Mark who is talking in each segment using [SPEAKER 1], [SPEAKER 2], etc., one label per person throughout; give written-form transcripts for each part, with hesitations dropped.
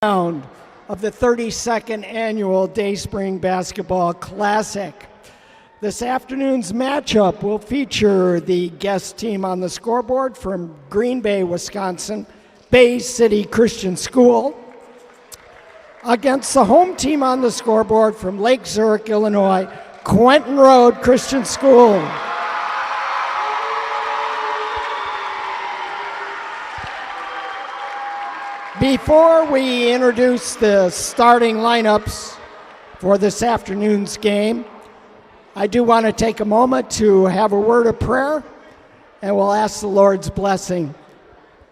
[SPEAKER 1] round of the 32nd Annual Dayspring Basketball Classic. This afternoon's matchup will feature the guest team on the scoreboard from Green Bay, Wisconsin, Bay City Christian School, against the home team on the scoreboard from Lake Zurich, Illinois, Quentin Road Christian School. Before we introduce the starting lineups for this afternoon's game, I do want to take a moment to have a word of prayer, and we'll ask the Lord's blessing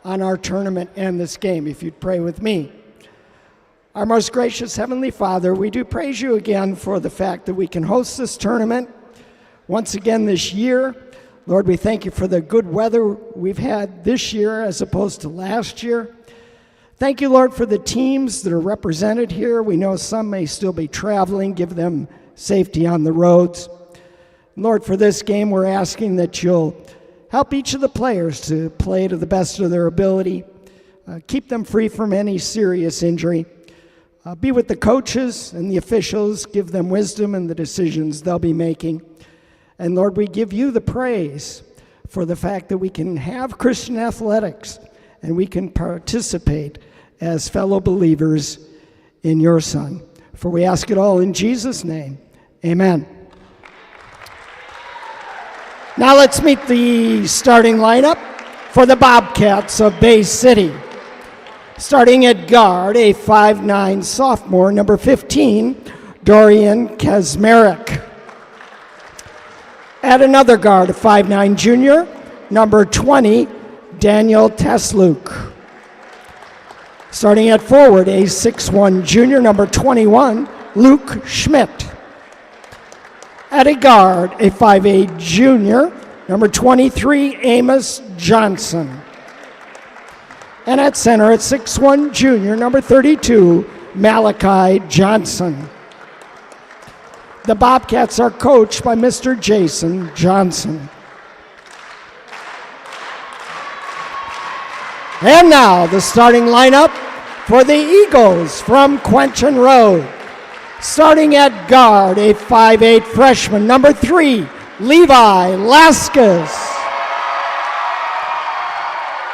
[SPEAKER 1] on our tournament and this game, if you'd pray with me. Our most gracious Heavenly Father, we do praise you again for the fact that we can host this tournament once again this year. Lord, we thank you for the good weather we've had this year as opposed to last year. Thank you, Lord, for the teams that are represented here. We know some may still be traveling. Give them safety on the roads. Lord, for this game, we're asking that you'll help each of the players to play to the best of their ability. Keep them free from any serious injury. Be with the coaches and the officials. Give them wisdom in the decisions they'll be making. And Lord, we give you the praise for the fact that we can have Christian athletics and we can participate as fellow believers in your Son. For we ask it all in Jesus' name. Amen. Now let's meet the starting lineup for the Bobcats of Bay City. Starting at guard, a 5'9" sophomore, number 15, Dorian Kazmarek. At another guard, a 5'9" junior, number 20, Daniel Tesluk. Starting at forward, a 6'1" junior, number 21, Luke Schmidt. At a guard, a 5'8" junior, number 23, Amos Johnson. And at center, at 6'1" junior, number 32, Malachi Johnson. The Bobcats are coached by Mr. Jason Johnson. And now the starting lineup for the Eagles from Quentin Road. Starting at guard, a 5'8" freshman, number 3, Levi Laskas.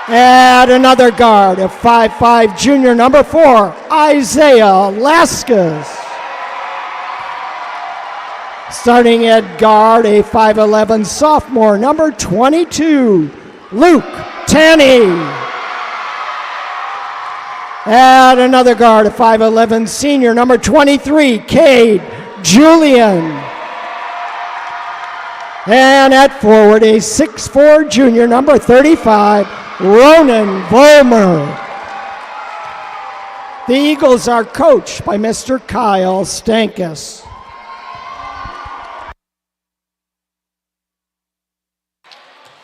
[SPEAKER 1] At another guard, a 5'5" junior, number 4, Isaiah Laskas. Starting at guard, a 5'11" sophomore, number 22, Luke Tanney. At another guard, a 5'11" senior, number 23, Cade Julian. And at forward, a 6'4" junior, number 35, Ronan Volmer. The Eagles are coached by Mr. Kyle Stankus.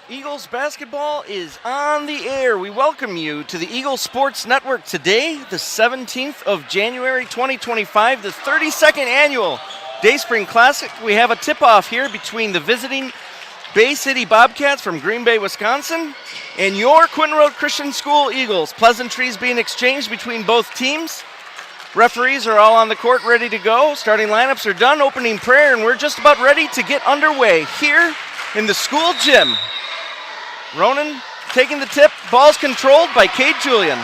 [SPEAKER 2] Eagles basketball is on the air. We welcome you to the Eagles Sports Network today, the 17th of January 2025, the 32nd Annual Dayspring Classic. We have a tip-off here between the visiting Bay City Bobcats from Green Bay, Wisconsin, and your Quentin Road Christian School Eagles. Pleasantries being exchanged between both teams. Referees are all on the court ready to go. Starting lineups are done, opening prayer, and we're just about ready to get underway here in the school gym. Ronan taking the tip. Ball's controlled by Cade Julian.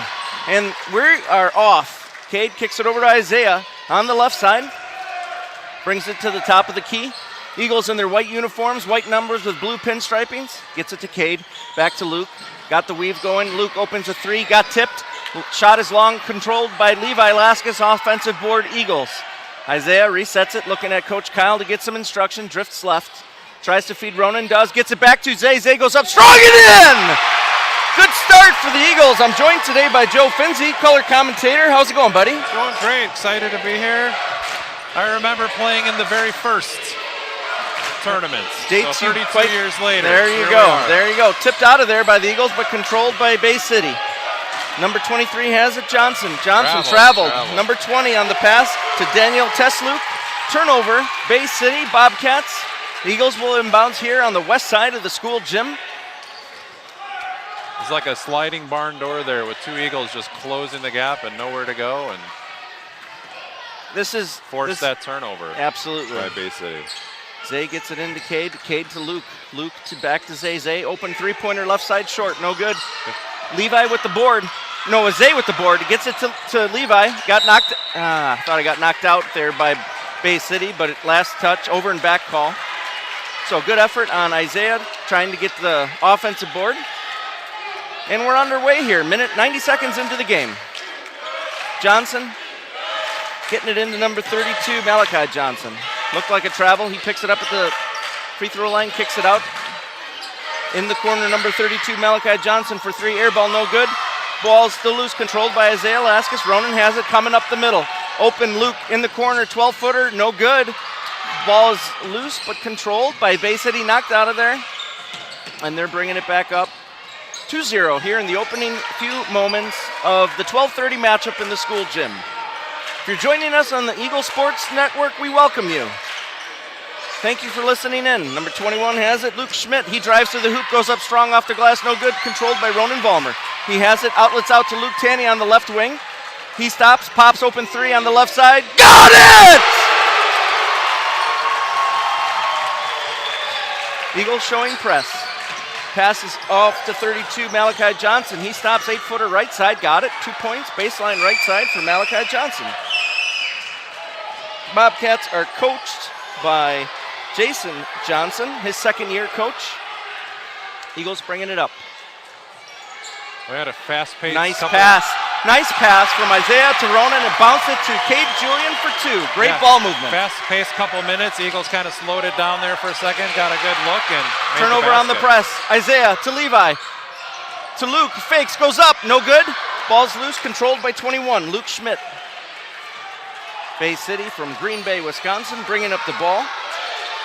[SPEAKER 2] And we are off. Cade kicks it over to Isaiah on the left side. Brings it to the top of the key. Eagles in their white uniforms, white numbers with blue pinstripings. Gets it to Cade. Back to Luke. Got the weave going. Luke opens a three. Got tipped. Shot is long, controlled by Levi Laskas. Offensive board, Eagles. Isaiah resets it, looking at Coach Kyle to get some instruction. Drifts left. Tries to feed Ronan, does, gets it back to Zay. Zay goes up, strong and in! Good start for the Eagles. I'm joined today by Joe Finzi, color commentator. How's it going, buddy?
[SPEAKER 3] Going great, excited to be here. I remember playing in the very first tournaments.
[SPEAKER 2] Dates
[SPEAKER 3] so 32 years later.
[SPEAKER 2] There you go, there you go. Tipped out of there by the Eagles, but controlled by Bay City. Number 23 has it, Johnson. Johnson traveled. Number 20 on the pass to Daniel Tesluk. Turnover, Bay City, Bobcats. The Eagles will inbounds here on the west side of the school gym.
[SPEAKER 3] It's like a sliding barn door there with two Eagles just closing the gap and nowhere to go, and force that turnover.
[SPEAKER 2] Absolutely.
[SPEAKER 3] By Bay City.
[SPEAKER 2] Zay gets it into Cade. Cade to Luke. Luke back to Zay. Zay open three-pointer left side short. No good. Levi with the board. No, Zay with the board. Gets it to Levi. Got knocked. Thought I got knocked out there by Bay City, but last touch over and back call. So good effort on Isaiah trying to get the offensive board. And we're underway here. 90 seconds into the game. Johnson getting it into number 32, Malachi Johnson. Looked like a travel. He picks it up at the free throw line, kicks it out. In the corner, number 32, Malachi Johnson for three. Air ball, no good. Ball still loose, controlled by Isaiah Laskus. Ronan has it coming up the middle. Open Luke in the corner, 12-footer, no good. Ball is loose but controlled by Bay City, knocked out of there. And they're bringing it back up. 2-0 here in the opening few moments of the 12:30 matchup in the school gym. If you're joining us on the Eagle Sports Network, we welcome you. Thank you for listening in. Number 21 has it. Luke Schmidt, he drives to the hoop, goes up strong off the glass, no good, controlled by Ronan Vollmer. He has it, outlets out to Luke Tanney on the left wing. He stops, pops open three on the left side. Got it! Eagles showing press. Passes off to 32, Malachi Johnson. He stops, 8-footer right side, got it. 2 points, baseline right side for Malachi Johnson. Bobcats are coached by Jason Johnson, his second-year coach. Eagles bringing it up.
[SPEAKER 3] We had a fast-paced.
[SPEAKER 2] Nice pass from Isaiah to Ronan and bounce it to Cade Julian for two. Great ball movement.
[SPEAKER 3] Fast-paced couple minutes. Eagles kind of slowed it down there for a second. Got a good look and
[SPEAKER 2] turnover on the press. Isaiah to Levi. To Luke. Fakes. Goes up. No good. Ball's loose. Controlled by 21. Luke Schmidt. Bay City from Green Bay, Wisconsin, bringing up the ball.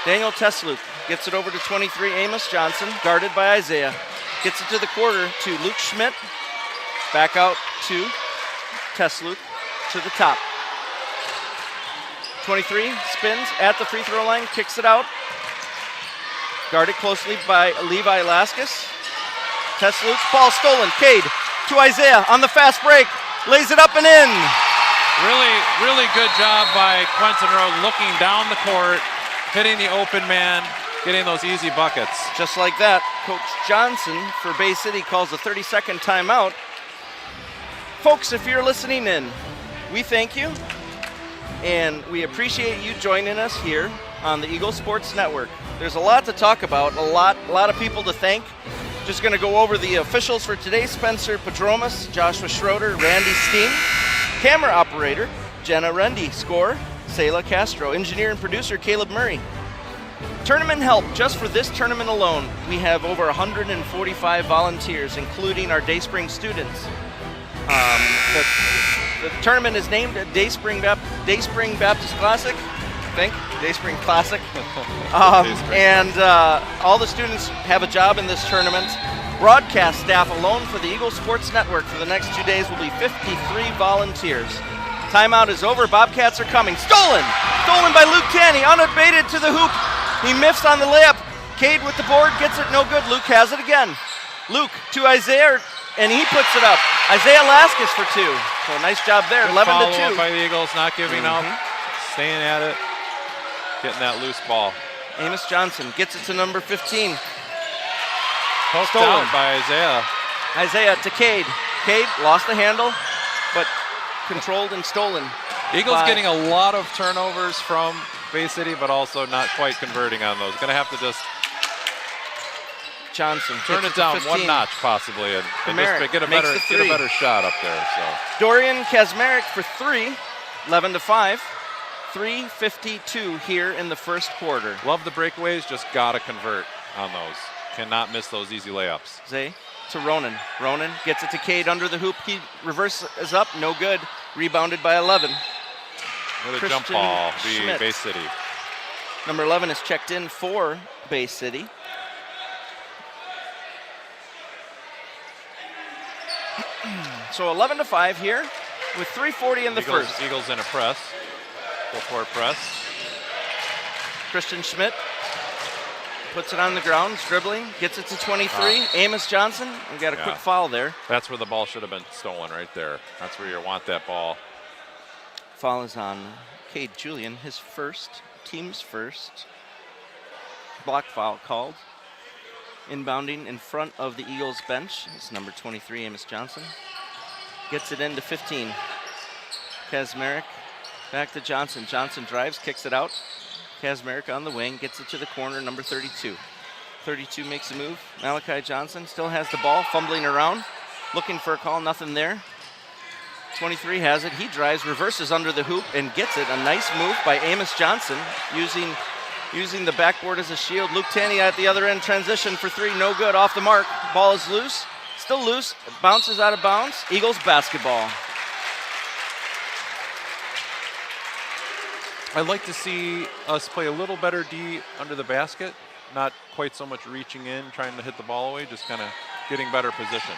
[SPEAKER 2] Daniel Tesluk gets it over to 23. Amos Johnson. Guarded by Isaiah. Gets it to the quarter to Luke Schmidt. Back out to Tesluk to the top. 23 spins at the free throw line, kicks it out. Guarded closely by Levi Laskus. Tesluk, ball stolen. Cade to Isaiah on the fast break. Lays it up and in.
[SPEAKER 3] Really good job by Quentin looking down the court, hitting the open man, getting those easy buckets.
[SPEAKER 2] Just like that, Coach Johnson for Bay City calls a 30-second timeout. Folks, if you're listening in, we thank you, and we appreciate you joining us here on the Eagle Sports Network. There's a lot to talk about, a lot of people to thank. Just going to go over the officials for today. Spencer Padromas, Joshua Schroeder, Randy Steen. Camera operator, Jenna Rendy. Scorer, Sayla Castro. Engineer and producer, Caleb Murray. Tournament help, just for this tournament alone, we have over 145 volunteers, including our Dayspring students. The tournament is named Dayspring Baptist Classic, I think. Dayspring Classic. All the students have a job in this tournament. Broadcast staff alone for the Eagle Sports Network for the next 2 days will be 53 volunteers. Timeout is over. Bobcats are coming. Stolen by Luke Tanney, unabated to the hoop. He miffs on the layup. Cade with the board, gets it no good. Luke has it again. Luke to Isaiah, and he puts it up. Isaiah Laskus for two. So nice job there.
[SPEAKER 3] Good
[SPEAKER 2] 11-2.
[SPEAKER 3] by the Eagles, not giving up, staying at it, getting that loose ball.
[SPEAKER 2] Amos Johnson gets it to number 15.
[SPEAKER 3] Poked
[SPEAKER 2] Stolen
[SPEAKER 3] out by Isaiah.
[SPEAKER 2] Isaiah to Cade. Cade lost the handle, but controlled and stolen.
[SPEAKER 3] Eagles getting a lot of turnovers from Bay City, but also not quite converting on those. Going to have to just
[SPEAKER 2] Johnson
[SPEAKER 3] turn it down one notch possibly and just get a better shot up there. So
[SPEAKER 2] Dorian Kazmarek for three, 11-5. 3:52 here in the first quarter.
[SPEAKER 3] Love the breakaways, just gotta convert on those. Cannot miss those easy layups.
[SPEAKER 2] Zay to Ronan. Ronan gets it to Cade under the hoop. He reverses up, no good. Rebounded by 11.
[SPEAKER 3] With a jump ball,
[SPEAKER 2] Schmidt.
[SPEAKER 3] Bay City.
[SPEAKER 2] Number 11 is checked in for Bay City. So 11-5 here with 3:40 in the first.
[SPEAKER 3] Eagles in a press. Full court press.
[SPEAKER 2] Christian Schmidt puts it on the ground, is dribbling, gets it to 23. Amos Johnson, we got a quick foul there.
[SPEAKER 3] That's where the ball should have been stolen right there. That's where you want that ball.
[SPEAKER 2] Foul is on Cade Julian, his first, team's first. Block foul called. Inbounding in front of the Eagles bench is number 23, Amos Johnson. Gets it into 15. Kazmarek back to Johnson. Johnson drives, kicks it out. Kazmarek on the wing, gets it to the corner, number 32. 32 makes a move. Malachi Johnson still has the ball, fumbling around, looking for a call, nothing there. 23 has it, he drives, reverses under the hoop and gets it. A nice move by Amos Johnson, using the backboard as a shield. Luke Tanny at the other end, transition for three, no good, off the mark. Ball is loose, still loose, bounces out of bounds. Eagles basketball.
[SPEAKER 3] I'd like to see us play a little better D under the basket, not quite so much reaching in, trying to hit the ball away, just kind of getting better position.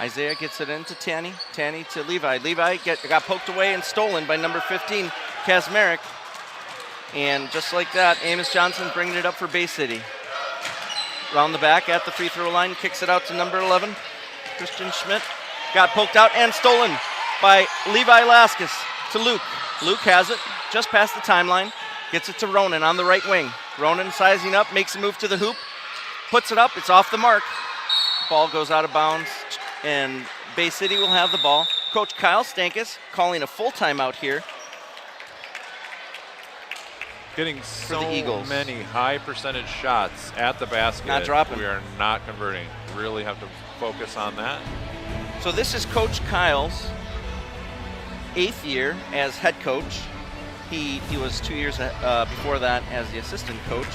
[SPEAKER 2] Isaiah gets it into Tanny. Tanny to Levi. Levi got poked away and stolen by number 15, Kazmarek. And just like that, Amos Johnson bringing it up for Bay City. Round the back at the free throw line, kicks it out to number 11, Christian Schmidt. Got poked out and stolen by Levi Laskus to Luke. Luke has it, just past the timeline, gets it to Ronan on the right wing. Ronan sizing up, makes a move to the hoop, puts it up, it's off the mark. Ball goes out of bounds, and Bay City will have the ball. Coach Kyle Stankus calling a full timeout here.
[SPEAKER 3] Getting so
[SPEAKER 2] the Eagles.
[SPEAKER 3] many high percentage shots at the basket.
[SPEAKER 2] Not dropping.
[SPEAKER 3] We are not converting. Really have to focus on that.
[SPEAKER 2] So this is Coach Kyle's 8th year as head coach. He was 2 years before that as the assistant coach.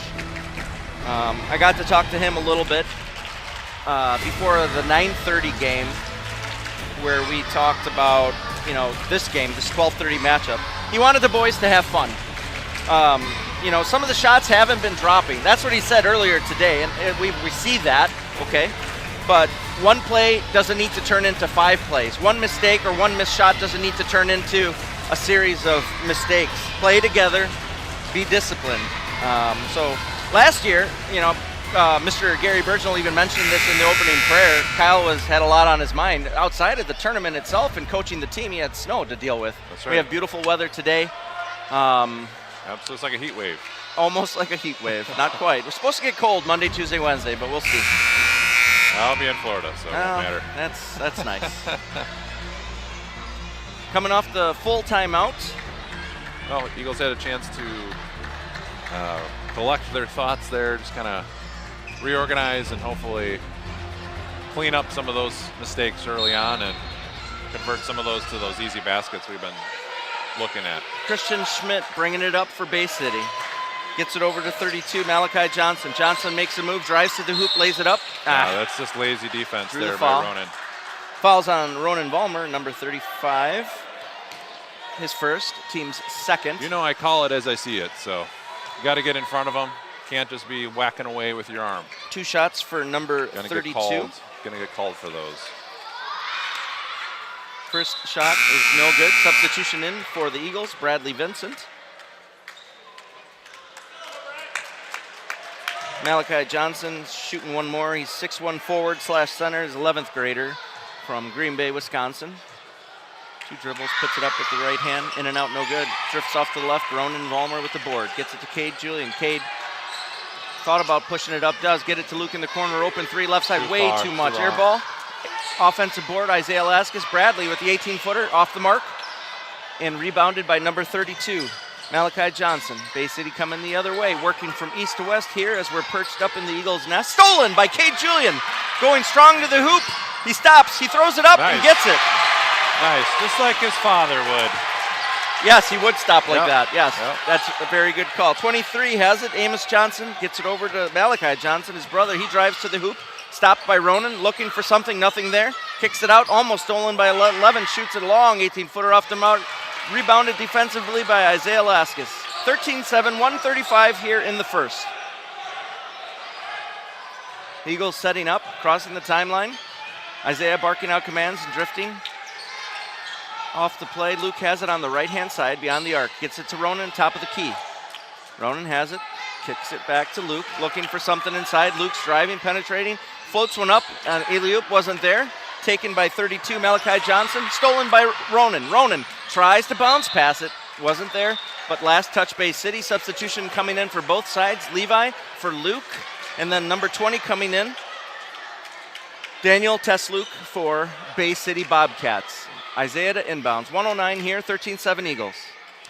[SPEAKER 2] I got to talk to him a little bit before the 9:30 game, where we talked about this game, this 12:30 matchup. He wanted the boys to have fun. Some of the shots haven't been dropping. That's what he said earlier today, and we see that, okay? But one play doesn't need to turn into 5 plays. One mistake or one missed shot doesn't need to turn into a series of mistakes. Play together, be disciplined. So last year, Mr. Gary Burgeonal even mentioned this in the opening prayer. Kyle had a lot on his mind. Outside of the tournament itself and coaching the team, he had snow to deal with.
[SPEAKER 3] That's right.
[SPEAKER 2] We have beautiful weather today.
[SPEAKER 3] So it's like a heat wave.
[SPEAKER 2] Almost like a heat wave. Not quite. We're supposed to get cold Monday, Tuesday, Wednesday, but we'll see.
[SPEAKER 3] I'll be in Florida, so it won't matter.
[SPEAKER 2] That's nice. Coming off the full timeout.
[SPEAKER 3] Well, Eagles had a chance to collect their thoughts there, just kind of reorganize and hopefully clean up some of those mistakes early on and convert some of those to those easy baskets we've been looking at.
[SPEAKER 2] Christian Schmidt bringing it up for Bay City. Gets it over to 32, Malachi Johnson. Johnson makes a move, drives to the hoop, lays it up.
[SPEAKER 3] That's just lazy defense
[SPEAKER 2] Drew
[SPEAKER 3] there
[SPEAKER 2] the
[SPEAKER 3] by
[SPEAKER 2] foul.
[SPEAKER 3] Ronan.
[SPEAKER 2] Fouls on Ronan Vollmer, number 35. His first, team's second.
[SPEAKER 3] I call it as I see it, so you got to get in front of them. Can't just be whacking away with your arm.
[SPEAKER 2] 2 shots for number
[SPEAKER 3] Gonna
[SPEAKER 2] 32.
[SPEAKER 3] Gonna get called for those.
[SPEAKER 2] First shot is no good. Substitution in for the Eagles, Bradley Vincent. Malachi Johnson shooting one more. He's 6'1" forward / center. He's 11th grader from Green Bay, Wisconsin. 2 dribbles, puts it up with the right hand. In and out, no good. Drifts off to the left. Ronan Vollmer with the board. Gets it to Cade Julian. Cade thought about pushing it up. Does get it to Luke in the corner. Open 3, left side. Way too much. Air ball. Offensive board. Isaiah Laskus. Bradley with the 18-footer off the mark. And rebounded by number 32. Malachi Johnson. Bay City coming the other way, working from east to west here as we're perched up in the Eagles' nest. Stolen by Cade Julian. Going strong to the hoop. He stops. He throws it up and gets it.
[SPEAKER 3] Nice, just like his father would.
[SPEAKER 2] Yes, he would stop like that. Yes,
[SPEAKER 3] Yep.
[SPEAKER 2] That's a very good call. 23 has it. Amos Johnson gets it over to Malachi Johnson, his brother. He drives to the hoop. Stopped by Ronan, looking for something. Nothing there. Kicks it out. Almost stolen by 11. Shoots it long. 18-footer off the mark. Rebounded defensively by Isaiah Laskus. 13-7, 1:35 here in the first. Eagles setting up, crossing the timeline. Isaiah barking out commands and drifting. Off the play, Luke has it on the right-hand side beyond the arc. Gets it to Ronan, top of the key. Ronan has it. Kicks it back to Luke, looking for something inside. Luke's driving, penetrating, floats one up. Alley-oop wasn't there. Taken by 32, Malachi Johnson. Stolen by Ronan. Ronan tries to bounce pass it. Wasn't there. But last touch Bay City. Substitution coming in for both sides. Levi for Luke. And then number 20 coming in. Daniel Tesluk for Bay City Bobcats. Isaiah to inbounds. 109 here, 13-7 Eagles.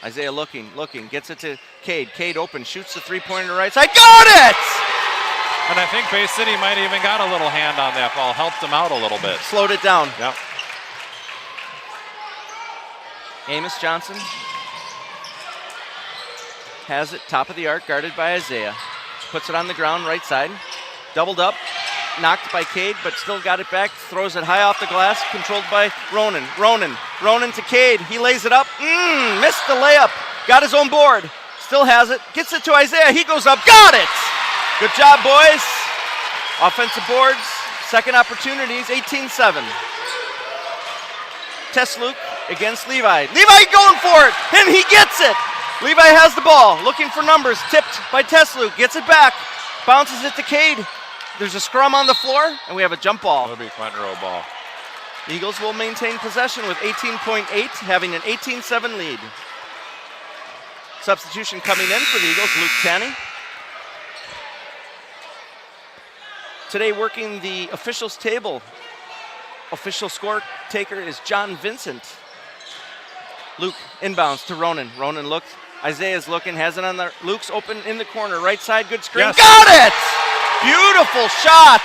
[SPEAKER 2] Isaiah looking, gets it to Cade. Cade open, shoots the three-pointer to right side. Got it!
[SPEAKER 3] And I think Bay City might have even got a little hand on that ball, helped them out a little bit.
[SPEAKER 2] Slowed it down.
[SPEAKER 3] Yep.
[SPEAKER 2] Amos Johnson has it, top of the arc, guarded by Isaiah. Puts it on the ground, right side. Doubled up, knocked by Cade, but still got it back. Throws it high off the glass, controlled by Ronan. Ronan to Cade. He lays it up. Missed the layup. Got his own board. Still has it. Gets it to Isaiah. He goes up. Got it! Good job, boys. Offensive boards. Second opportunities, 18-7. Tesluk against Levi. Levi going for it, and he gets it. Levi has the ball, looking for numbers. Tipped by Tesluk. Gets it back. Bounces it to Cade. There's a scrum on the floor, and we have a jump ball.
[SPEAKER 3] It'll be Quentin row ball.
[SPEAKER 2] Eagles will maintain possession with 18.8, having an 18-7 lead. Substitution coming in for the Eagles, Luke Tanney. Today working the officials table. Official score taker is John Vincent. Luke inbounds to Ronan. Ronan looks. Isaiah's looking, has it on the. Luke's open in the corner, right side, good screen.
[SPEAKER 3] Yes.
[SPEAKER 2] Got it! Beautiful shot.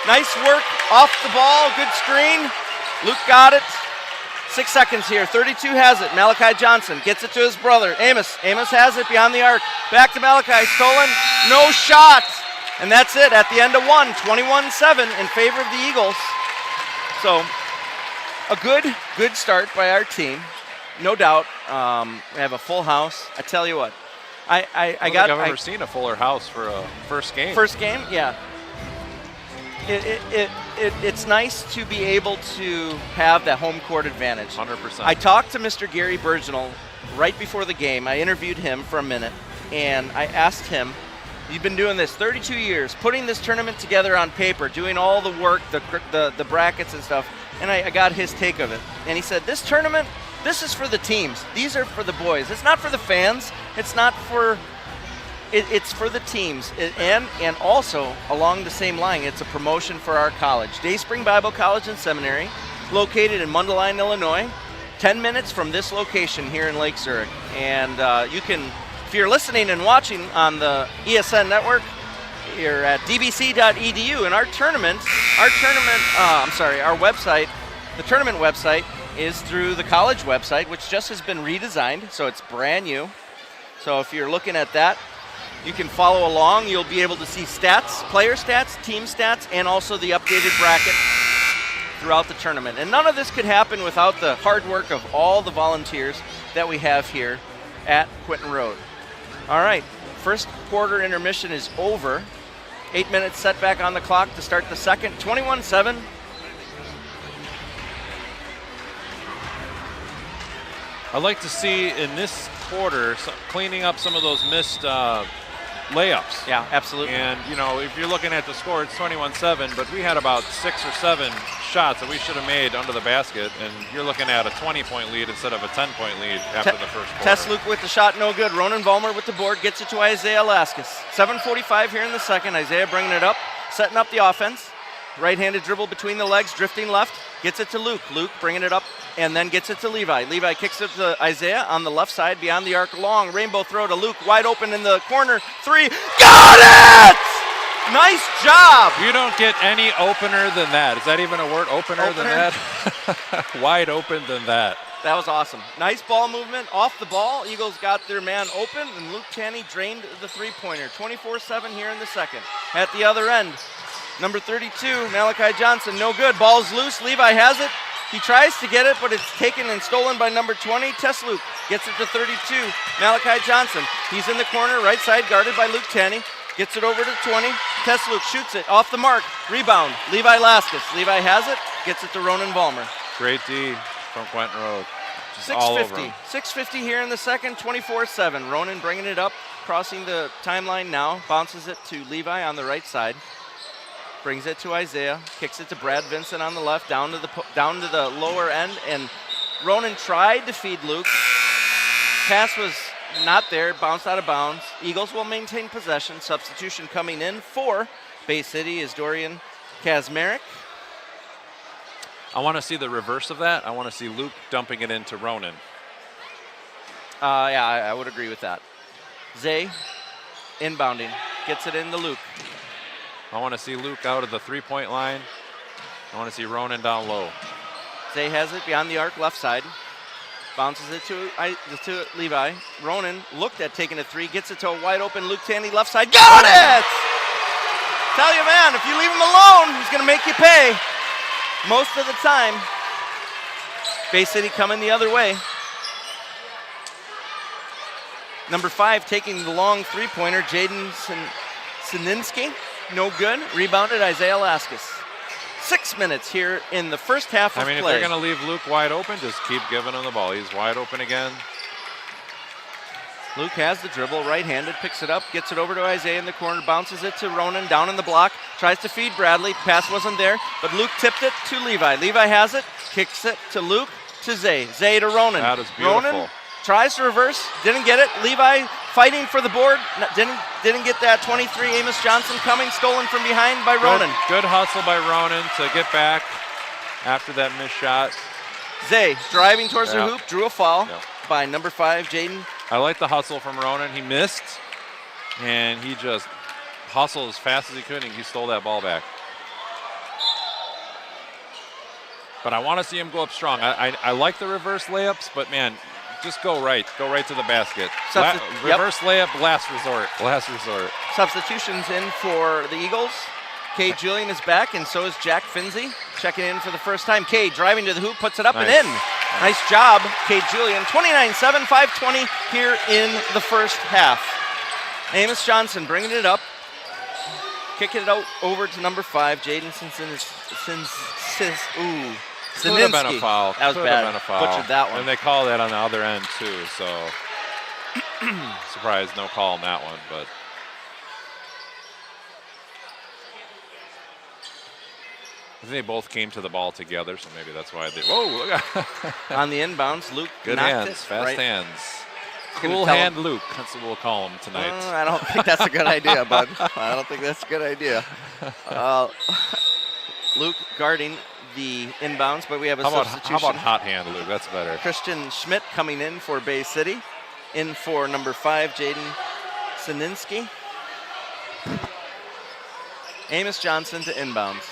[SPEAKER 2] Nice work off the ball, good screen. Luke got it. 6 seconds here. 32 has it. Malachi Johnson gets it to his brother, Amos. Amos has it beyond the arc. Back to Malachi. Stolen. No shot. And that's it at the end of one. 21-7 in favor of the Eagles. So a good start by our team. No doubt. We have a full house. I tell you what.
[SPEAKER 3] I don't think I've ever seen a fuller house for a first game.
[SPEAKER 2] First game, yeah. It's nice to be able to have that home court advantage.
[SPEAKER 3] 100%.
[SPEAKER 2] I talked to Mr. Gary Burginal right before the game. I interviewed him for a minute, and I asked him, you've been doing this 32 years, putting this tournament together on paper, doing all the work, the brackets and stuff, and I got his take of it. And he said, this tournament, this is for the teams. These are for the boys. It's not for the fans. It's not for... It's for the teams, and also along the same line, it's a promotion for our college. Dayspring Bible College and Seminary, located in Mundelein, Illinois, 10 minutes from this location here in Lake Zurich. And you can, if you're listening and watching on the ESN network, you're at dbc.edu, and our website, the tournament website is through the college website, which just has been redesigned, so it's brand new. So if you're looking at that, you can follow along. You'll be able to see stats, player stats, team stats, and also the updated bracket throughout the tournament. And none of this could happen without the hard work of all the volunteers that we have here at Quentin Road. All right, first quarter intermission is over. 8 minutes set back on the clock to start the second. 21-7.
[SPEAKER 3] I'd like to see in this quarter cleaning up some of those missed layups.
[SPEAKER 2] Yeah, absolutely.
[SPEAKER 3] And, you know, if you're looking at the score, it's 21-7, but we had about 6 or 7 shots that we should have made under the basket, and you're looking at a 20-point lead instead of a 10-point lead after the first quarter.
[SPEAKER 2] Tesluk with the shot, no good. Ronan Vollmer with the board, gets it to Isaiah Laskus. 7:45 here in the second. Isaiah bringing it up, setting up the offense. Right-handed dribble between the legs, drifting left, gets it to Luke. Luke bringing it up, and then gets it to Levi. Levi kicks it to Isaiah on the left side, beyond the arc, long rainbow throw to Luke, wide open in the corner, 3, got it! Nice job!
[SPEAKER 3] You don't get any opener than that. Is that even a word, opener? Than that? Wide open than that.
[SPEAKER 2] That was awesome. Nice ball movement off the ball. Eagles got their man open, and Luke Tanney drained the three-pointer. 24-7 here in the second. At the other end, number 32, Malachi Johnson, no good. Ball's loose. Levi has it. He tries to get it, but it's taken and stolen by number 20. Tesluk gets it to 32. Malachi Johnson. He's in the corner, right side, guarded by Luke Tanney. Gets it over to 20. Tesluk shoots it off the mark. Rebound. Levi Laskus. Levi has it. Gets it to Ronan Vollmer.
[SPEAKER 3] Great D from Quentin Road.
[SPEAKER 2] 6:50 here in the second, 24-7. Ronan bringing it up crossing the timeline now, bounces it to Levi on the right side. Brings it to Isaiah, kicks it to Brad Vincent on the left, down to the lower end, and Ronan tried to feed Luke. Pass was not there, bounced out of bounds. Eagles will maintain possession. Substitution coming in for Bay City is Dorian Kazmarek.
[SPEAKER 3] I want to see the reverse of that. I want to see Luke dumping it into Ronan.
[SPEAKER 2] Yeah, I would agree with that. Zay inbounding, gets it into Luke.
[SPEAKER 3] I want to see Luke out of the three-point line. I want to see Ronan down low.
[SPEAKER 2] Zay has it beyond the arc left side. Bounces it to Levi. Ronan looked at taking a three, gets it to a wide open Luke Tanny left side. Got it! Tell you, man, if you leave him alone, he's going to make you pay most of the time. Bay City coming the other way. Number 5 taking the long three-pointer, Jaden Sininski. No good. Rebounded Isaiah Laskus. 6 minutes here in the first half of play.
[SPEAKER 3] If they're going to leave Luke wide open, just keep giving him the ball. He's wide open again.
[SPEAKER 2] Luke has the dribble, right-handed, picks it up, gets it over to Isaiah in the corner, bounces it to Ronan down in the block, tries to feed Bradley. Pass wasn't there, but Luke tipped it to Levi. Levi has it, kicks it to Luke, to Zay. Zay to Ronan.
[SPEAKER 3] That is beautiful.
[SPEAKER 2] Ronan tries to reverse, didn't get it. Levi fighting for the board, didn't get that. 23, Amos Johnson coming, stolen from behind by Ronan.
[SPEAKER 3] Good hustle by Ronan to get back after that missed shot.
[SPEAKER 2] Zay driving towards the hoop, drew a foul by number 5, Jaden.
[SPEAKER 3] I like the hustle from Ronan. He missed, and he just hustled as fast as he could, and he stole that ball back. But I want to see him go up strong. I like the reverse layups, but, man, just go right to the basket. Reverse layup, last resort.
[SPEAKER 2] Substitutions in for the Eagles. Cade Julian is back, and so is Jack Finzi, checking in for the first time. Cade driving to the hoop, puts it up and in. Nice job, Cade Julian. 29-7, 5:20 here in the first half. Amos Johnson bringing it up, kicking it out over to number 5, Jaden Sininski.
[SPEAKER 3] Could have been a foul.
[SPEAKER 2] That was bad.
[SPEAKER 3] Been a foul.
[SPEAKER 2] Butchered that one.
[SPEAKER 3] And they call that on the other end too, so surprised no call on that one, but I think they both came to the ball together, so maybe that's why they. Whoa! Look
[SPEAKER 2] on the inbounds, Luke.
[SPEAKER 3] Good
[SPEAKER 2] knocked
[SPEAKER 3] hands,
[SPEAKER 2] it,
[SPEAKER 3] fast
[SPEAKER 2] right.
[SPEAKER 3] hands. Cool hand Luke. That's what we'll call him tonight.
[SPEAKER 2] I don't think that's a good idea, bud. I don't think that's a good idea. Luke guarding the inbounds, but we have a substitution.
[SPEAKER 3] How about hot hand, Luke? That's better.
[SPEAKER 2] Christian Schmidt coming in for Bay City. In for number 5, Jaden Sininski. Amos Johnson to inbounds.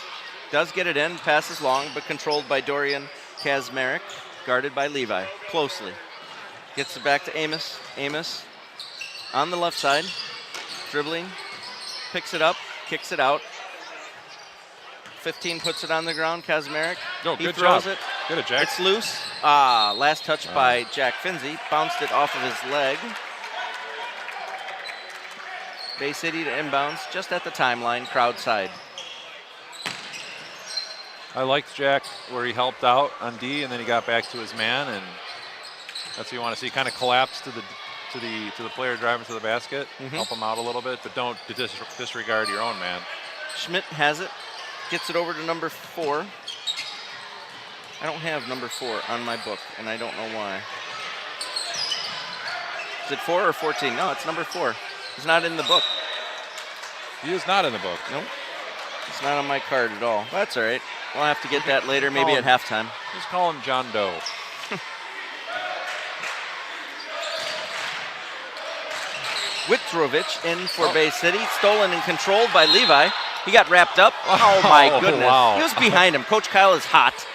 [SPEAKER 2] Does get it in, passes long, but controlled by Dorian Kazmarek, guarded by Levi, closely. Gets it back to Amos. Amos on the left side, dribbling, picks it up, kicks it out. 15 puts it on the ground, Kazmarek.
[SPEAKER 3] No,
[SPEAKER 2] he
[SPEAKER 3] good
[SPEAKER 2] throws
[SPEAKER 3] job.
[SPEAKER 2] it.
[SPEAKER 3] Good at Jack.
[SPEAKER 2] It's loose. Last touch by Jack Finzi. Bounced it off of his leg. Bay City to inbounds, just at the timeline, crowd side.
[SPEAKER 3] I liked Jack where he helped out on D, and then he got back to his man, and that's what you want to see. Kind of collapse to the player driving to the basket, help him out a little bit, but don't disregard your own man.
[SPEAKER 2] Schmidt has it, gets it over to number 4. I don't have number 4 on my book, and I don't know why. Is it 4 or 14? No, it's number 4. It's not in the book.
[SPEAKER 3] He is not in the book.
[SPEAKER 2] Nope. It's not on my card at all. That's all right. We'll have to get that later, maybe at halftime.
[SPEAKER 3] Just call him John Doe.
[SPEAKER 2] Witrovich in for Bay City. Stolen and controlled by Levi. He got wrapped up. Oh, my goodness.
[SPEAKER 3] Wow.
[SPEAKER 2] He was behind him. Coach Kyle is hot.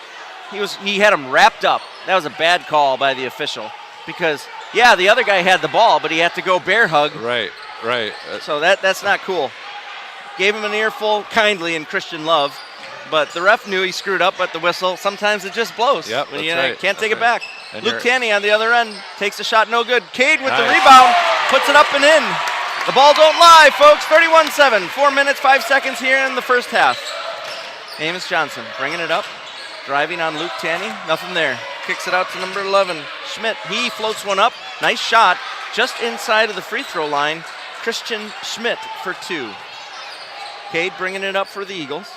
[SPEAKER 2] He had him wrapped up. That was a bad call by the official because, the other guy had the ball, but he had to go bear hug.
[SPEAKER 3] Right.
[SPEAKER 2] So that's not cool. Gave him an earful kindly in Christian Love, but the ref knew he screwed up, but the whistle, sometimes it just blows.
[SPEAKER 3] Yep,
[SPEAKER 2] when
[SPEAKER 3] that's right.
[SPEAKER 2] Can't take it back.
[SPEAKER 3] And
[SPEAKER 2] Luke Tanny on the other end takes a shot, no good. Cade with the rebound, puts it up and in. The ball don't lie, folks. 31-7, 4 minutes, 5 seconds here in the first half. Amos Johnson bringing it up, driving on Luke Tanny, nothing there. Kicks it out to number 11, Schmidt. He floats one up, nice shot, just inside of the free throw line, Christian Schmidt for 2. Cade bringing it up for the Eagles.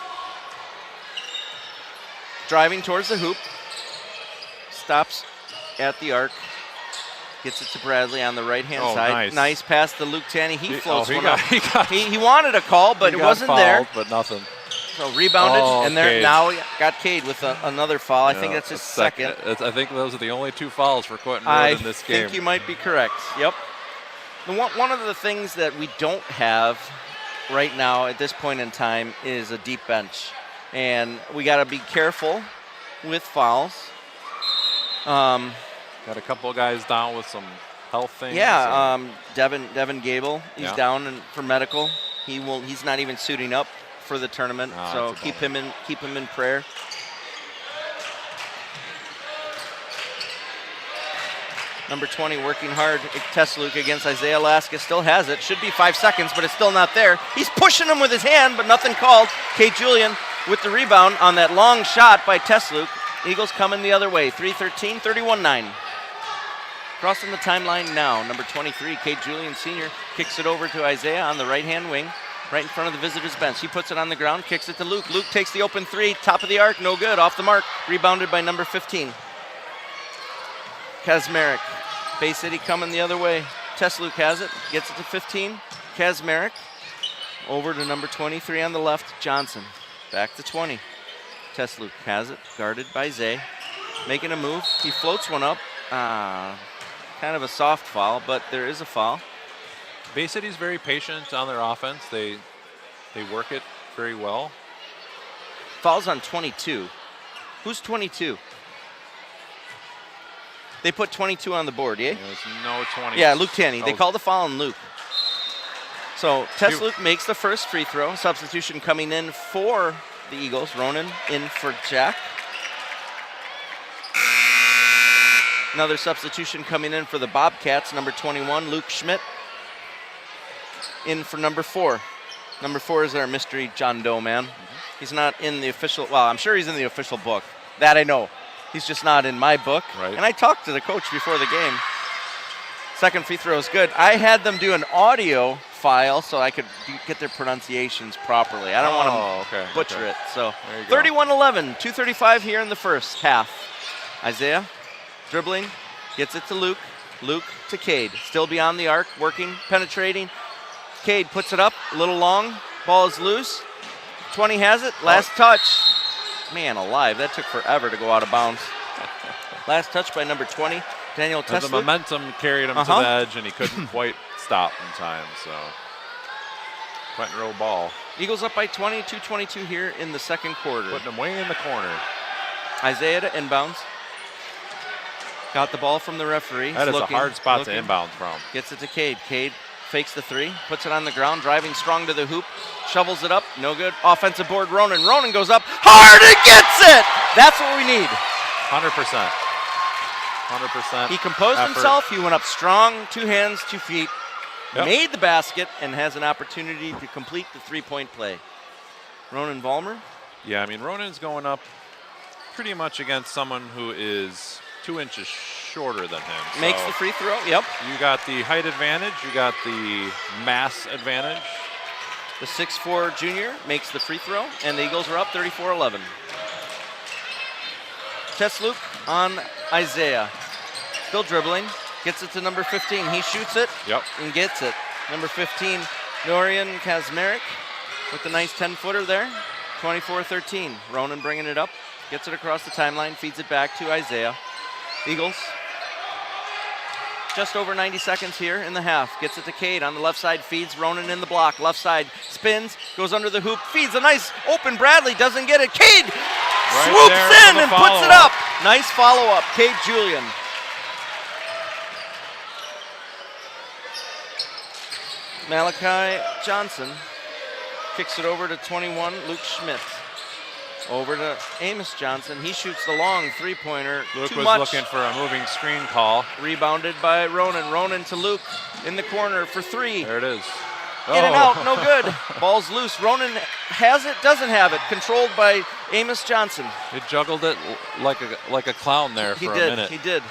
[SPEAKER 2] Driving towards the hoop. Stops at the arc. Gets it to Bradley on the right-hand side. Nice pass to Luke Tanney. He floats one up. He wanted a call, but it wasn't there.
[SPEAKER 3] But nothing.
[SPEAKER 2] So rebounded, and there now got Cade with another foul. I think that's his second.
[SPEAKER 3] I think those are the only 2 fouls for Quentin Road in this game.
[SPEAKER 2] I think you might be correct. Yep. One of the things that we don't have right now at this point in time is a deep bench. And we got to be careful with fouls.
[SPEAKER 3] Got a couple of guys down with some health things.
[SPEAKER 2] Yeah, Devin Gable, he's down for medical. He's not even suiting up for the tournament, so keep him in prayer. Number 20 working hard. Tesluk against Isaiah Laska. Still has it. Should be 5 seconds, but it's still not there. He's pushing him with his hand, but nothing called. Kate Julian with the rebound on that long shot by Tesluk. Eagles coming the other way. 3-13, 31-9. Crossing the timeline now. Number 23, Kate Julian Sr. kicks it over to Isaiah on the right-hand wing. Right in front of the visitors' bench. He puts it on the ground, kicks it to Luke. Luke takes the open 3, top of the arc, no good, off the mark. Rebounded by number 15. Kazmarek. Bay City coming the other way. Tesluk has it, gets it to 15. Kazmarek. Over to number 23 on the left, Johnson. Back to 20. Tesluk has it, guarded by Zay. Making a move, he floats one up. Kind of a soft foul, but there is a foul.
[SPEAKER 3] Bay City's very patient on their offense. They work it very well.
[SPEAKER 2] Fouls on 22. Who's 22? They put 22 on the board, yeah?
[SPEAKER 3] There's no 20.
[SPEAKER 2] Yeah, Luke Tanney. They called the foul on Luke. So Tesluk makes the first free throw. Substitution coming in for the Eagles. Ronan in for Jack. Another substitution coming in for the Bobcats. Number 21, Luke Schmidt. In for number 4. Number 4 is our mystery John Doe man. He's not in the official, well, I'm sure he's in the official book. That I know. He's just not in my book.
[SPEAKER 3] Right.
[SPEAKER 2] And I talked to the coach before the game. Second free throw is good. I had them do an audio file so I could get their pronunciations properly. I don't want to butcher it. So 31-11, 2:35 here in the first half. Isaiah dribbling, gets it to Luke. Luke to Cade. Still beyond the arc, working, penetrating. Cade puts it up, a little long. Ball is loose. 20 has it. Last touch. Man alive, that took forever to go out of bounds. Last touch by number 20, Daniel Tesluk.
[SPEAKER 3] The momentum carried him to the edge, and he couldn't quite stop in time. So, Quentin Rowe ball.
[SPEAKER 2] Eagles up by 20, 2:22 here in the second quarter.
[SPEAKER 3] Putting him way in the corner.
[SPEAKER 2] Isaiah to inbounds. Got the ball from the referee.
[SPEAKER 3] That is a hard spot to inbound from.
[SPEAKER 2] Gets it to Cade. Cade fakes the 3, puts it on the ground, driving strong to the hoop, shovels it up, no good. Offensive board, Ronan. Ronan goes up, hard, and gets it! That's what we need.
[SPEAKER 3] 100%. 100%.
[SPEAKER 2] He composed himself, he went up strong, 2 hands, 2 feet, made the basket, and has an opportunity to complete the 3-point play. Ronan Vollmer?
[SPEAKER 3] Yeah, I mean, Ronan's going up pretty much against someone who is 2 inches shorter than him. So
[SPEAKER 2] makes the free throw, yep.
[SPEAKER 3] You got the height advantage, you got the mass advantage.
[SPEAKER 2] The 6'4" junior makes the free throw, and the Eagles are up 34-11. Tesluk on Isaiah. Still dribbling, gets it to number 15. He shoots it and gets it. Number 15, Dorian Kazmarek with the nice 10-footer there. 24-13. Ronan bringing it up, gets it across the timeline, feeds it back to Isaiah. Eagles, just over 90 seconds here in the half. Gets it to Cade on the left side, feeds Ronan in the block. Left side, spins, goes under the hoop, feeds a nice open Bradley, doesn't get it. Cade swoops in and puts it up. Nice follow-up, Cade Julian. Malachi Johnson kicks it over to 21, Luke Schmidt. Over to Amos Johnson. He shoots the long 3-pointer.
[SPEAKER 3] Luke was looking for a moving screen call.
[SPEAKER 2] Rebounded by Ronan. Ronan to Luke in the corner for 3.
[SPEAKER 3] There it is.
[SPEAKER 2] In and out, no good. Ball's loose. Ronan has it, doesn't have it. Controlled by Amos Johnson.
[SPEAKER 3] He juggled it like a clown there for a minute.
[SPEAKER 2] He did.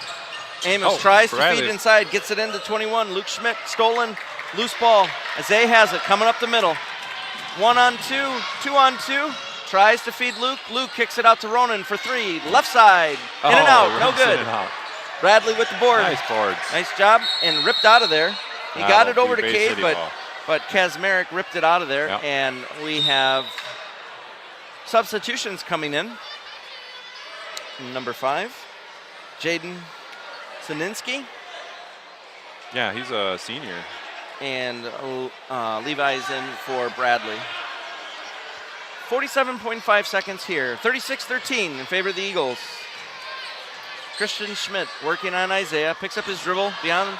[SPEAKER 2] Amos tries to
[SPEAKER 3] Bradley.
[SPEAKER 2] feed inside, gets it into 21. Luke Schmidt stolen, loose ball. Isaiah has it, coming up the middle. 1-on-2, 2-on-2. Tries to feed Luke. Luke kicks it out to Ronan for 3. Left side, in and out, no
[SPEAKER 3] Ronan in
[SPEAKER 2] good.
[SPEAKER 3] and out.
[SPEAKER 2] Bradley with the board.
[SPEAKER 3] Nice boards.
[SPEAKER 2] Nice job, and ripped out of there. He got it over to
[SPEAKER 3] Bay
[SPEAKER 2] Cade,
[SPEAKER 3] City
[SPEAKER 2] but
[SPEAKER 3] ball.
[SPEAKER 2] Kazmarek ripped it out of there,
[SPEAKER 3] Yep.
[SPEAKER 2] and we have substitutions coming in. Number 5, Jaden Sininsky,
[SPEAKER 3] Yeah, he's a senior.
[SPEAKER 2] and Levi's in for Bradley. 47.5 seconds here. 36-13 in favor of the Eagles. Christian Schmidt working on Isaiah, picks up his dribble beyond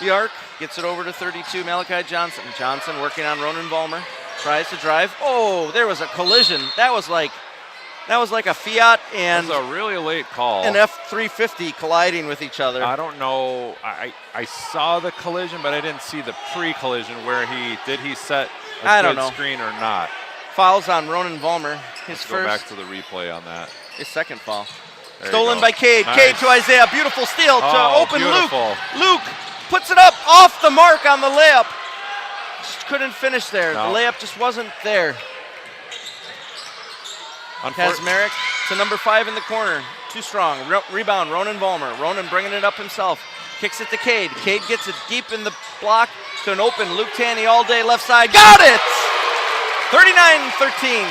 [SPEAKER 2] the arc, gets it over to 32, Malachi Johnson. Johnson working on Ronan Vollmer, tries to drive. Oh, there was a collision. That was like a Fiat and
[SPEAKER 3] That's a really late call.
[SPEAKER 2] an F-350 colliding with each other.
[SPEAKER 3] I don't know. I saw the collision, but I didn't see the pre-collision where he set a
[SPEAKER 2] I don't
[SPEAKER 3] good
[SPEAKER 2] know.
[SPEAKER 3] screen or not.
[SPEAKER 2] Fouls on Ronan Vollmer. His
[SPEAKER 3] Let's go back
[SPEAKER 2] first,
[SPEAKER 3] to the replay on that.
[SPEAKER 2] his second foul.
[SPEAKER 3] There you
[SPEAKER 2] Stolen
[SPEAKER 3] go.
[SPEAKER 2] by Cade.
[SPEAKER 3] Nice.
[SPEAKER 2] Cade to Isaiah. Beautiful steal to
[SPEAKER 3] Oh,
[SPEAKER 2] open
[SPEAKER 3] beautiful.
[SPEAKER 2] Luke. Luke puts it up off the mark on the layup. Just couldn't finish there.
[SPEAKER 3] No.
[SPEAKER 2] The layup just wasn't there.
[SPEAKER 3] Unfortunately,
[SPEAKER 2] Kazmarek to number 5 in the corner. Too strong. Rebound, Ronan Vollmer. Ronan bringing it up himself. Kicks it to Cade. Cade gets it deep in the block to an open Luke Tanney all day left side. Got it! 39-13.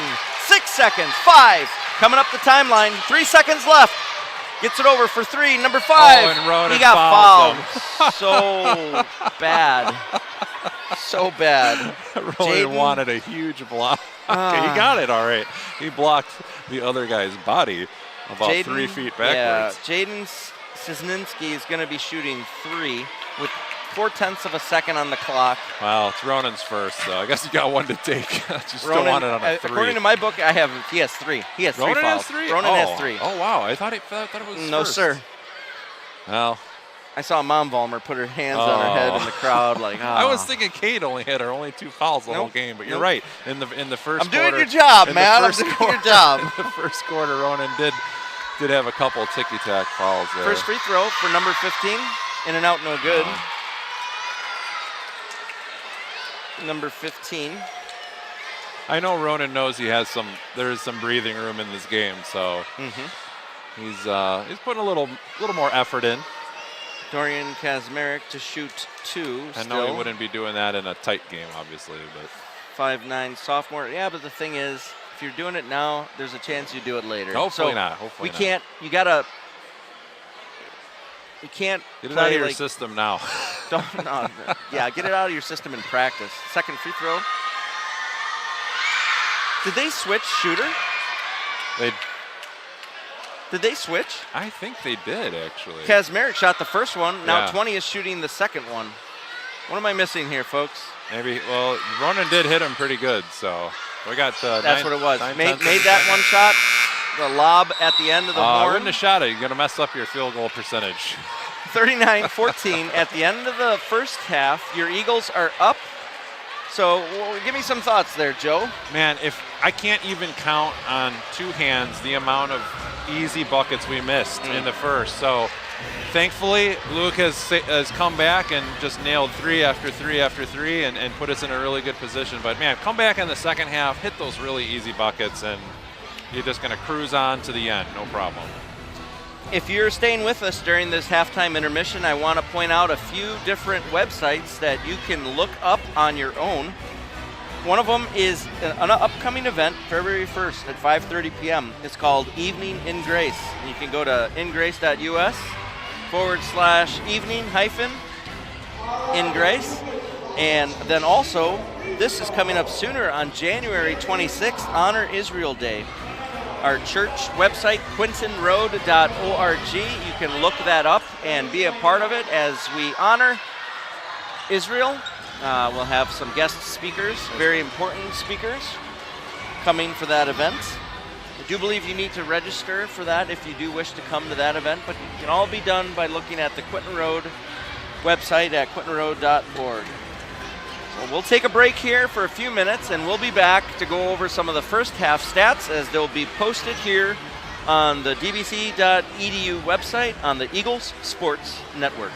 [SPEAKER 2] 6 seconds. 5. Coming up the timeline. 3 seconds left. Gets it over for 3. Number 5.
[SPEAKER 3] Oh, and Ronan
[SPEAKER 2] he got
[SPEAKER 3] fouls
[SPEAKER 2] fouled. So bad. So bad.
[SPEAKER 3] Ronan
[SPEAKER 2] Jaden-
[SPEAKER 3] wanted a huge block. Okay, he got it all right. He blocked the other guy's body about 3 feet backwards.
[SPEAKER 2] Yeah, Jaden Sisninski is going to be shooting 3 with 0.4 of a second on the clock.
[SPEAKER 3] Wow, it's Ronan's first, so I guess you got one to take. Just
[SPEAKER 2] Ronan,
[SPEAKER 3] don't want it on a 3.
[SPEAKER 2] according to my book, he has 3. He has 3
[SPEAKER 3] Ronan
[SPEAKER 2] fouls.
[SPEAKER 3] has 3?
[SPEAKER 2] Ronan has 3.
[SPEAKER 3] Oh, wow. I thought it was his
[SPEAKER 2] No,
[SPEAKER 3] first.
[SPEAKER 2] sir.
[SPEAKER 3] Well,
[SPEAKER 2] I saw Mom Vollmer put her hands on her head in the crowd like,
[SPEAKER 3] I was thinking Cade only had her only 2 fouls the whole
[SPEAKER 2] Nope.
[SPEAKER 3] game, but you're
[SPEAKER 2] Nope.
[SPEAKER 3] right. In the first
[SPEAKER 2] I'm
[SPEAKER 3] quarter,
[SPEAKER 2] doing your job,
[SPEAKER 3] in the
[SPEAKER 2] man. I'm
[SPEAKER 3] first
[SPEAKER 2] doing
[SPEAKER 3] quarter-
[SPEAKER 2] your job.
[SPEAKER 3] In the first quarter, Ronan did have a couple ticky-tack fouls there.
[SPEAKER 2] First free throw for number 15. In and out, no good. Number 15.
[SPEAKER 3] I know Ronan knows there's some breathing room in this game, so he's putting a little more effort in.
[SPEAKER 2] Dorian Kazmarek to shoot 2.
[SPEAKER 3] I know he wouldn't be doing that in a tight game, obviously, but
[SPEAKER 2] 5'9" sophomore. Yeah, but the thing is, if you're doing it now, there's a chance you do it later.
[SPEAKER 3] hopefully
[SPEAKER 2] So
[SPEAKER 3] not. Hopefully
[SPEAKER 2] we
[SPEAKER 3] not.
[SPEAKER 2] can't. You can't
[SPEAKER 3] Get it
[SPEAKER 2] play
[SPEAKER 3] out of your
[SPEAKER 2] like,
[SPEAKER 3] system now.
[SPEAKER 2] Yeah, get it out of your system in practice. Second free throw. Did they switch shooter? Did they switch?
[SPEAKER 3] I think they did, actually.
[SPEAKER 2] Kazmarek shot the first one. Now
[SPEAKER 3] Yeah.
[SPEAKER 2] 20 is shooting the second one. What am I missing here, folks?
[SPEAKER 3] Maybe. Well, Ronan did hit him pretty good, so we got.
[SPEAKER 2] That's what it was. Made that one shot. The lob at the end of the
[SPEAKER 3] I
[SPEAKER 2] horn.
[SPEAKER 3] wouldn't have shot it. You're gonna mess up your field goal percentage.
[SPEAKER 2] 39-14 at the end of the first half. Your Eagles are up. So give me some thoughts there, Joe.
[SPEAKER 3] Man, if I can't even count on 2 hands the amount of easy buckets we missed in the first. So thankfully, Luke has come back and just nailed 3 after 3 after 3 and put us in a really good position. But man, come back in the second half, hit those really easy buckets, and you're just going to cruise on to the end, no problem.
[SPEAKER 2] If you're staying with us during this halftime intermission, I want to point out a few different websites that you can look up on your own. One of them is an upcoming event, February 1st at 5:30 p.m. It's called Evening in Grace. You can go to ingrace.us/evening-in Grace. And then also, this is coming up sooner on January 26th, Honor Israel Day. Our church website, quentinroad.org. You can look that up and be a part of it as we honor Israel. We'll have some guest speakers, very important speakers, coming for that event. I do believe you need to register for that if you do wish to come to that event, but it can all be done by looking at the Quentin Road website at quentinroad.org. Well, we'll take a break here for a few minutes, and we'll be back to go over some of the first half stats as they'll be posted here on the dbc.edu website on the Eagles Sports Network.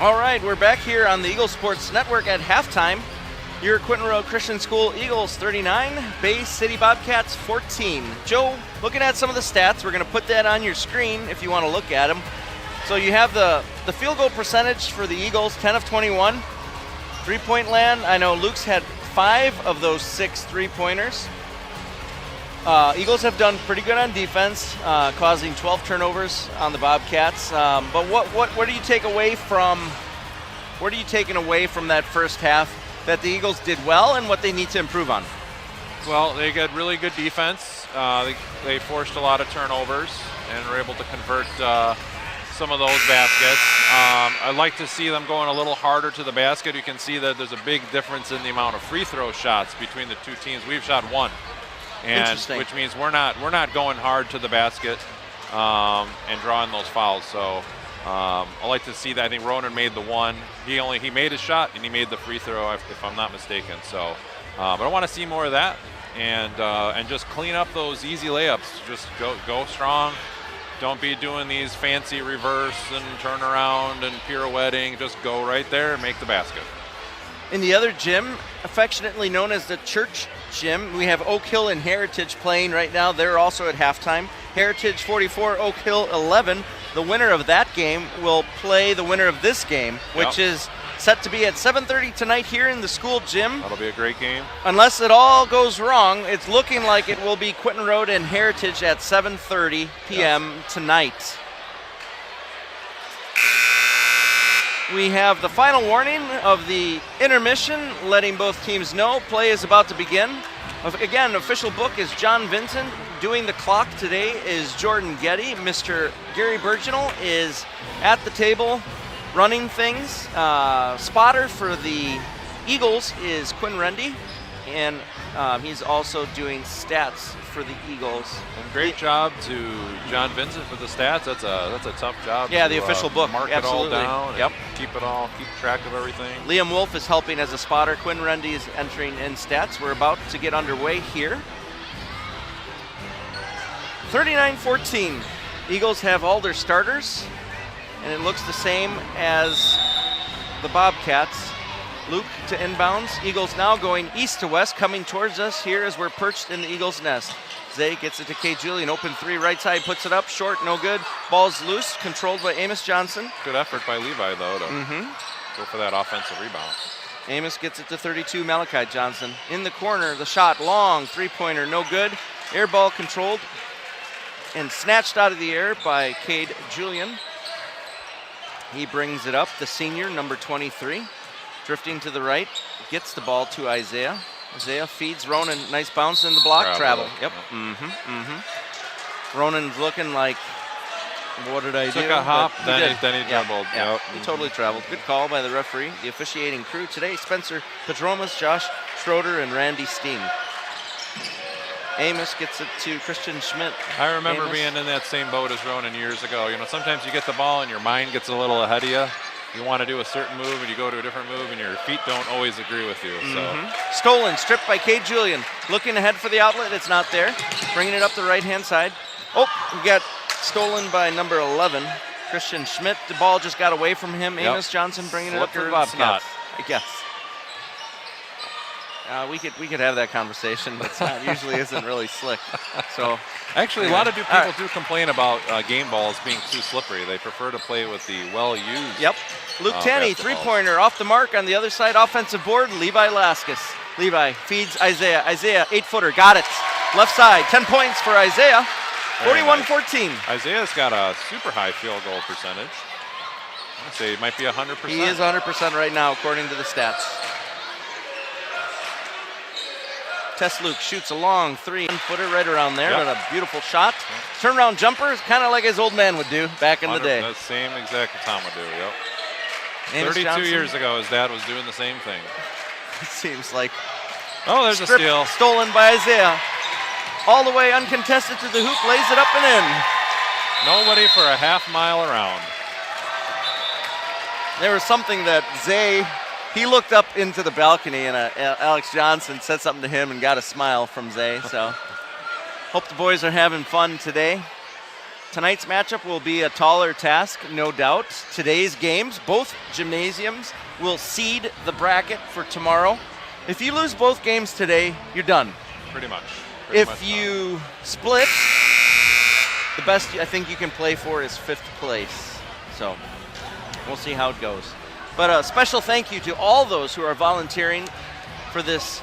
[SPEAKER 2] All right, we're back here on the Eagles Sports Network at halftime. Your Quentin Road Christian School Eagles 39, Bay City Bobcats 14. Joe, looking at some of the stats, we're going to put that on your screen if you want to look at them. So you have the field goal percentage for the Eagles, 10 of 21. Three-point land, I know Luke's had 5 of those 6 three-pointers. Eagles have done pretty good on defense, causing 12 turnovers on the Bobcats. But what do you take away from? What are you taking away from that first half that the Eagles did well, and what they need to improve on?
[SPEAKER 3] Well, they got really good defense. They forced a lot of turnovers and were able to convert some of those baskets. I'd like to see them going a little harder to the basket. You can see that there's a big difference in the amount of free throw shots between the two teams. We've shot 1. And which means we're not going hard to the basket and drawing those fouls. So I like to see that. I think Ronan made the 1. He made a shot and he made the free throw, if I'm not mistaken. So, but I want to see more of that and just clean up those easy layups. Just go strong. Don't be doing these fancy reverse and turnaround and pirouetting. Just go right there and make the basket.
[SPEAKER 2] In the other gym, affectionately known as the Church Gym, we have Oak Hill and Heritage playing right now. They're also at halftime. Heritage 44, Oak Hill 11. The winner of that game will play the winner of this game, which is set to be at 7:30 tonight here in the school gym.
[SPEAKER 3] That'll be a great game.
[SPEAKER 2] Unless it all goes wrong, it's looking like it will be Quentin Road and Heritage at 7:30 p.m. tonight. We have the final warning of the intermission, letting both teams know play is about to begin. Again, official book is John Vincent. Doing the clock today is Jordan Getty. Mr. Gary Burginal is at the table running things. Spotter for the Eagles is Quinn Rendy, and he's also doing stats for the Eagles.
[SPEAKER 3] And great job to John Vincent for the stats. That's a tough job.
[SPEAKER 2] Yeah,
[SPEAKER 3] to,
[SPEAKER 2] the official book.
[SPEAKER 3] Mark
[SPEAKER 2] Absolutely.
[SPEAKER 3] it all down.
[SPEAKER 2] Yep.
[SPEAKER 3] And keep track of everything.
[SPEAKER 2] Liam Wolf is helping as a spotter. Quinn Rendy is entering in stats. We're about to get underway here. 39-14. Eagles have all their starters, and it looks the same as the Bobcats. Luke to inbounds. Eagles now going east to west, coming towards us here as we're perched in the Eagles' nest. Zay gets it to K. Julian. Open 3, right side, puts it up. Short, no good. Ball's loose, controlled by Amos Johnson.
[SPEAKER 3] Good effort by Levi, though, to go for that offensive rebound.
[SPEAKER 2] Amos gets it to 32, Malachi Johnson. In the corner, the shot, long, three-pointer, no good. Air ball controlled and snatched out of the air by Cade Julian. He brings it up, the senior, number 23. Drifting to the right, gets the ball to Isaiah. Isaiah feeds Ronan, nice bounce in the block, travel. Yep. Ronan's looking like, what did I do?
[SPEAKER 3] Took a hop,
[SPEAKER 2] But
[SPEAKER 3] then he dribbled.
[SPEAKER 2] Yeah,
[SPEAKER 3] Yep.
[SPEAKER 2] he totally traveled. Good call by the referee. The officiating crew today, Spencer Pedromas, Josh Schroeder, and Randy Steen. Amos gets it to Christian Schmidt.
[SPEAKER 3] I remember
[SPEAKER 2] Amos.
[SPEAKER 3] being in that same boat as Ronan years ago. You know, sometimes you get the ball and your mind gets a little ahead of you. You want to do a certain move and you go to a different move and your feet don't always agree with you. So
[SPEAKER 2] Stolen, stripped by Cade Julian. Looking ahead for the outlet, it's not there. Bringing it up the right-hand side. Oh, we got stolen by number 11, Christian Schmidt. The ball just got away from him. Amos Johnson bringing it up for the Bobcats, I guess. We could have that conversation, but it's not, usually isn't really slick. So
[SPEAKER 3] actually, a lot of people do complain about game balls being too slippery. They prefer to play with the well-used.
[SPEAKER 2] Yep. Luke Tanney, three-pointer off the mark on the other side, offensive board. Levi Laskus. Levi feeds Isaiah. Isaiah, 8-footer, got it. Left side, 10 points for Isaiah. 41-14.
[SPEAKER 3] Isaiah's got a super high field goal percentage. I'd say it might be 100%.
[SPEAKER 2] He is 100% right now, according to the stats. Tess Luke shoots a long 3-footer right around there, but a beautiful shot. Turnaround jumper is kind of like his old man would do back in the day.
[SPEAKER 3] The same exact Tom would do, yep.
[SPEAKER 2] Amos
[SPEAKER 3] 32
[SPEAKER 2] Johnson.
[SPEAKER 3] years ago, his dad was doing the same thing.
[SPEAKER 2] It seems like.
[SPEAKER 3] Oh, there's a steal.
[SPEAKER 2] Stolen by Isaiah. All the way uncontested to the hoop, lays it up and in.
[SPEAKER 3] Nobody for a half mile around.
[SPEAKER 2] There was something that Zay, he looked up into the balcony and Alex Johnson said something to him and got a smile from Zay. So hope the boys are having fun today. Tonight's matchup will be a taller task, no doubt. Today's games, both gymnasiums will seed the bracket for tomorrow. If you lose both games today, you're done.
[SPEAKER 3] Pretty much.
[SPEAKER 2] If you split, the best I think you can play for is 5th place. So we'll see how it goes. But a special thank you to all those who are volunteering for this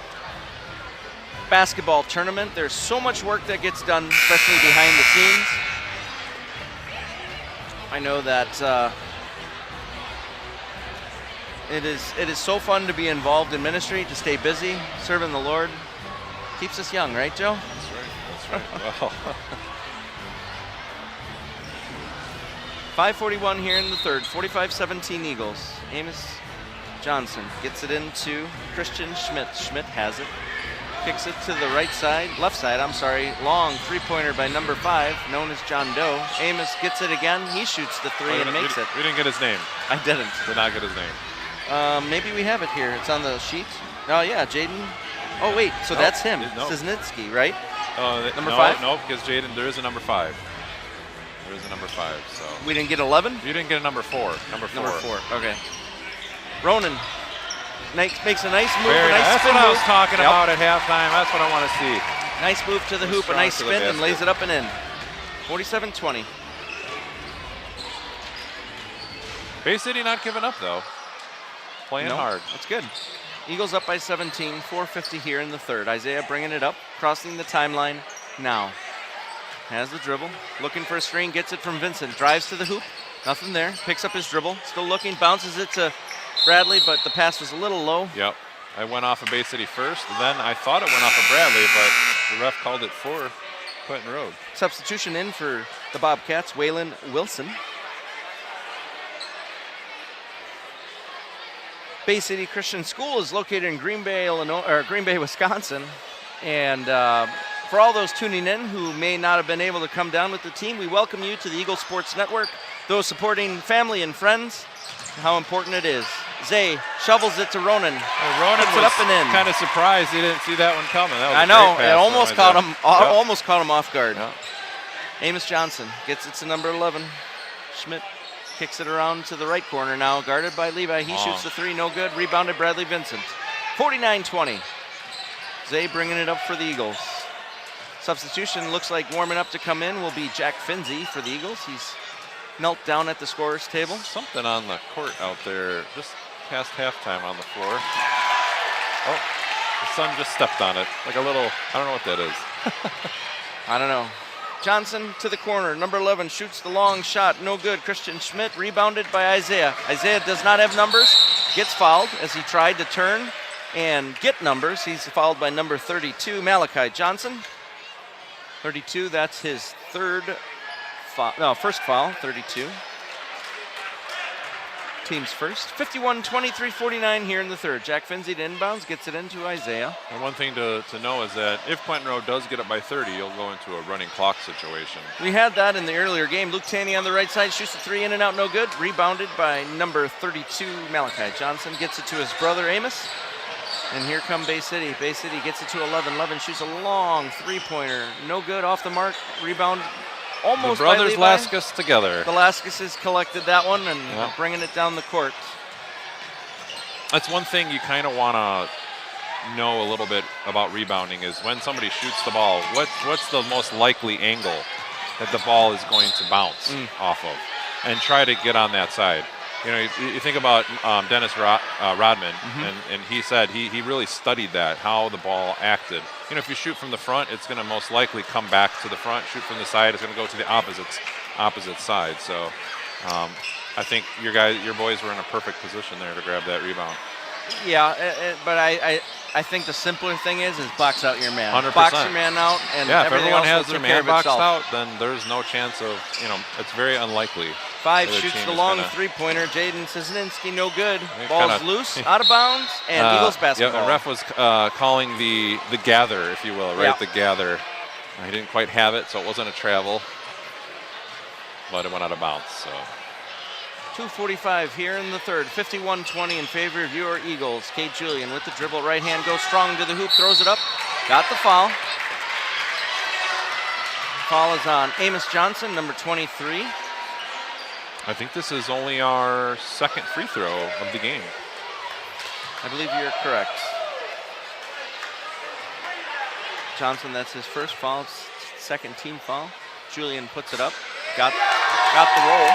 [SPEAKER 2] basketball tournament. There's so much work that gets done, especially behind the scenes. I know that it is so fun to be involved in ministry, to stay busy, serving the Lord. Keeps us young, right, Joe?
[SPEAKER 3] That's right. Well.
[SPEAKER 2] 5:41 here in the third. 45-17 Eagles. Amos Johnson gets it into Christian Schmidt. Schmidt has it. Kicks it to the left side, long three-pointer by number 5, known as John Doe. Amos gets it again. He shoots the three and makes it.
[SPEAKER 3] We didn't get his name.
[SPEAKER 2] I didn't.
[SPEAKER 3] Did not get his name.
[SPEAKER 2] Maybe we have it here. It's on the sheet. Oh, yeah, Jaden. Oh, wait, so that's him.
[SPEAKER 3] No.
[SPEAKER 2] Cisnitsky, right? Number
[SPEAKER 3] no,
[SPEAKER 2] 5?
[SPEAKER 3] No, because Jaden, there is a number 5. There is a number 5, so.
[SPEAKER 2] We didn't get 11?
[SPEAKER 3] You didn't get a number 4. Number
[SPEAKER 2] 4, okay. Ronan makes a nice move.
[SPEAKER 3] That's what I was talking about at halftime. That's what I want to see.
[SPEAKER 2] Nice move to the hoop, a nice spin, and lays it up and in. 47-20.
[SPEAKER 3] Bay City not giving up, though. Playing hard.
[SPEAKER 2] That's good. Eagles up by 17, 4:50 here in the third. Isaiah bringing it up, crossing the timeline now. Has the dribble, looking for a screen, gets it from Vincent, drives to the hoop, nothing there, picks up his dribble, still looking, bounces it to Bradley, but the pass was a little low.
[SPEAKER 3] Yep. I went off of Bay City first, then I thought it went off of Bradley, but the ref called it for Quentin Road.
[SPEAKER 2] Substitution in for the Bobcats, Waylon Wilson. Bay City Christian School is located in Green Bay, Wisconsin. And for all those tuning in who may not have been able to come down with the team, we welcome you to the Eagle Sports Network. Those supporting family and friends, how important it is. Zay shovels it to Ronan.
[SPEAKER 3] Ronan
[SPEAKER 2] puts it up and in.
[SPEAKER 3] Kind of surprised he didn't see that one coming. That was
[SPEAKER 2] I
[SPEAKER 3] a
[SPEAKER 2] know,
[SPEAKER 3] great
[SPEAKER 2] it
[SPEAKER 3] pass
[SPEAKER 2] almost
[SPEAKER 3] from
[SPEAKER 2] caught
[SPEAKER 3] Isaiah.
[SPEAKER 2] him. Almost caught him off guard.
[SPEAKER 3] Yep.
[SPEAKER 2] Amos Johnson gets it to number 11. Schmidt kicks it around to the right corner now, guarded by Levi. He shoots the three, no good. Rebounded Bradley Vincent. 49-20. Zay bringing it up for the Eagles. Substitution looks like warming up to come in will be Jack Finzi for the Eagles. He's knelt down at the scorer's table.
[SPEAKER 3] Something on the court out there just past halftime on the floor. Oh, the sun just stepped on it. Like a little, I don't know what that is.
[SPEAKER 2] I don't know. Johnson to the corner. Number 11 shoots the long shot. No good. Christian Schmidt rebounded by Isaiah. Isaiah does not have numbers. Gets fouled as he tried to turn and get numbers. He's fouled by number 32, Malachi Johnson. 32, that's his first foul, 32. Team's first. 51-23-49 here in the third. Jack Finzi to inbounds, gets it into Isaiah.
[SPEAKER 3] And one thing to know is that if Quentin Road does get up by 30, you'll go into a running clock situation.
[SPEAKER 2] We had that in the earlier game. Luke Taney on the right side shoots the three in and out, no good. Rebounded by number 32, Malachi Johnson. Gets it to his brother, Amos. And here come Bay City. Bay City gets it to 11. 11 shoots a long three-pointer. No good, off the mark. Rebound almost
[SPEAKER 3] the brothers
[SPEAKER 2] by Levi.
[SPEAKER 3] Laskus together.
[SPEAKER 2] The Laskuses collected that one and bringing it down the court.
[SPEAKER 3] That's one thing you kind of want to know a little bit about rebounding is when somebody shoots the ball, what's the most likely angle that the ball is going to bounce off of? And try to get on that side. You know, you think about Dennis Rodman, and he said he really studied that, how the ball acted. You know, if you shoot from the front, it's going to most likely come back to the front. Shoot from the side, it's going to go to the opposite side. So I think your boys were in a perfect position there to grab that rebound. Yeah,
[SPEAKER 2] but I think the simpler thing is box out your man.
[SPEAKER 3] 100%.
[SPEAKER 2] Box your man out, and
[SPEAKER 3] if everyone has
[SPEAKER 2] else
[SPEAKER 3] their
[SPEAKER 2] will take care
[SPEAKER 3] man
[SPEAKER 2] of
[SPEAKER 3] boxed
[SPEAKER 2] itself.
[SPEAKER 3] out, then there's no chance of, it's very unlikely.
[SPEAKER 2] 5
[SPEAKER 3] The other
[SPEAKER 2] shoots
[SPEAKER 3] team
[SPEAKER 2] the
[SPEAKER 3] is
[SPEAKER 2] long
[SPEAKER 3] gonna-
[SPEAKER 2] three-pointer. Jaden Cisninski, no good.
[SPEAKER 3] They
[SPEAKER 2] Ball's
[SPEAKER 3] kinda-
[SPEAKER 2] loose, out of bounds, and Eagles basketball.
[SPEAKER 3] Yeah, the ref was calling the gather, if you will, right?
[SPEAKER 2] Yeah.
[SPEAKER 3] The gather. He didn't quite have it, so it wasn't a travel, but it went out of bounds. So
[SPEAKER 2] 2:45 here in the third. 51-20 in favor of your Eagles. Kate Julian with the dribble. Right hand goes strong to the hoop, throws it up. Got the foul. Foul is on Amos Johnson, number 23.
[SPEAKER 3] I think this is only our second free throw of the game.
[SPEAKER 2] I believe you're correct. Johnson, that's his first foul, second team foul. Julian puts it up, got the roll.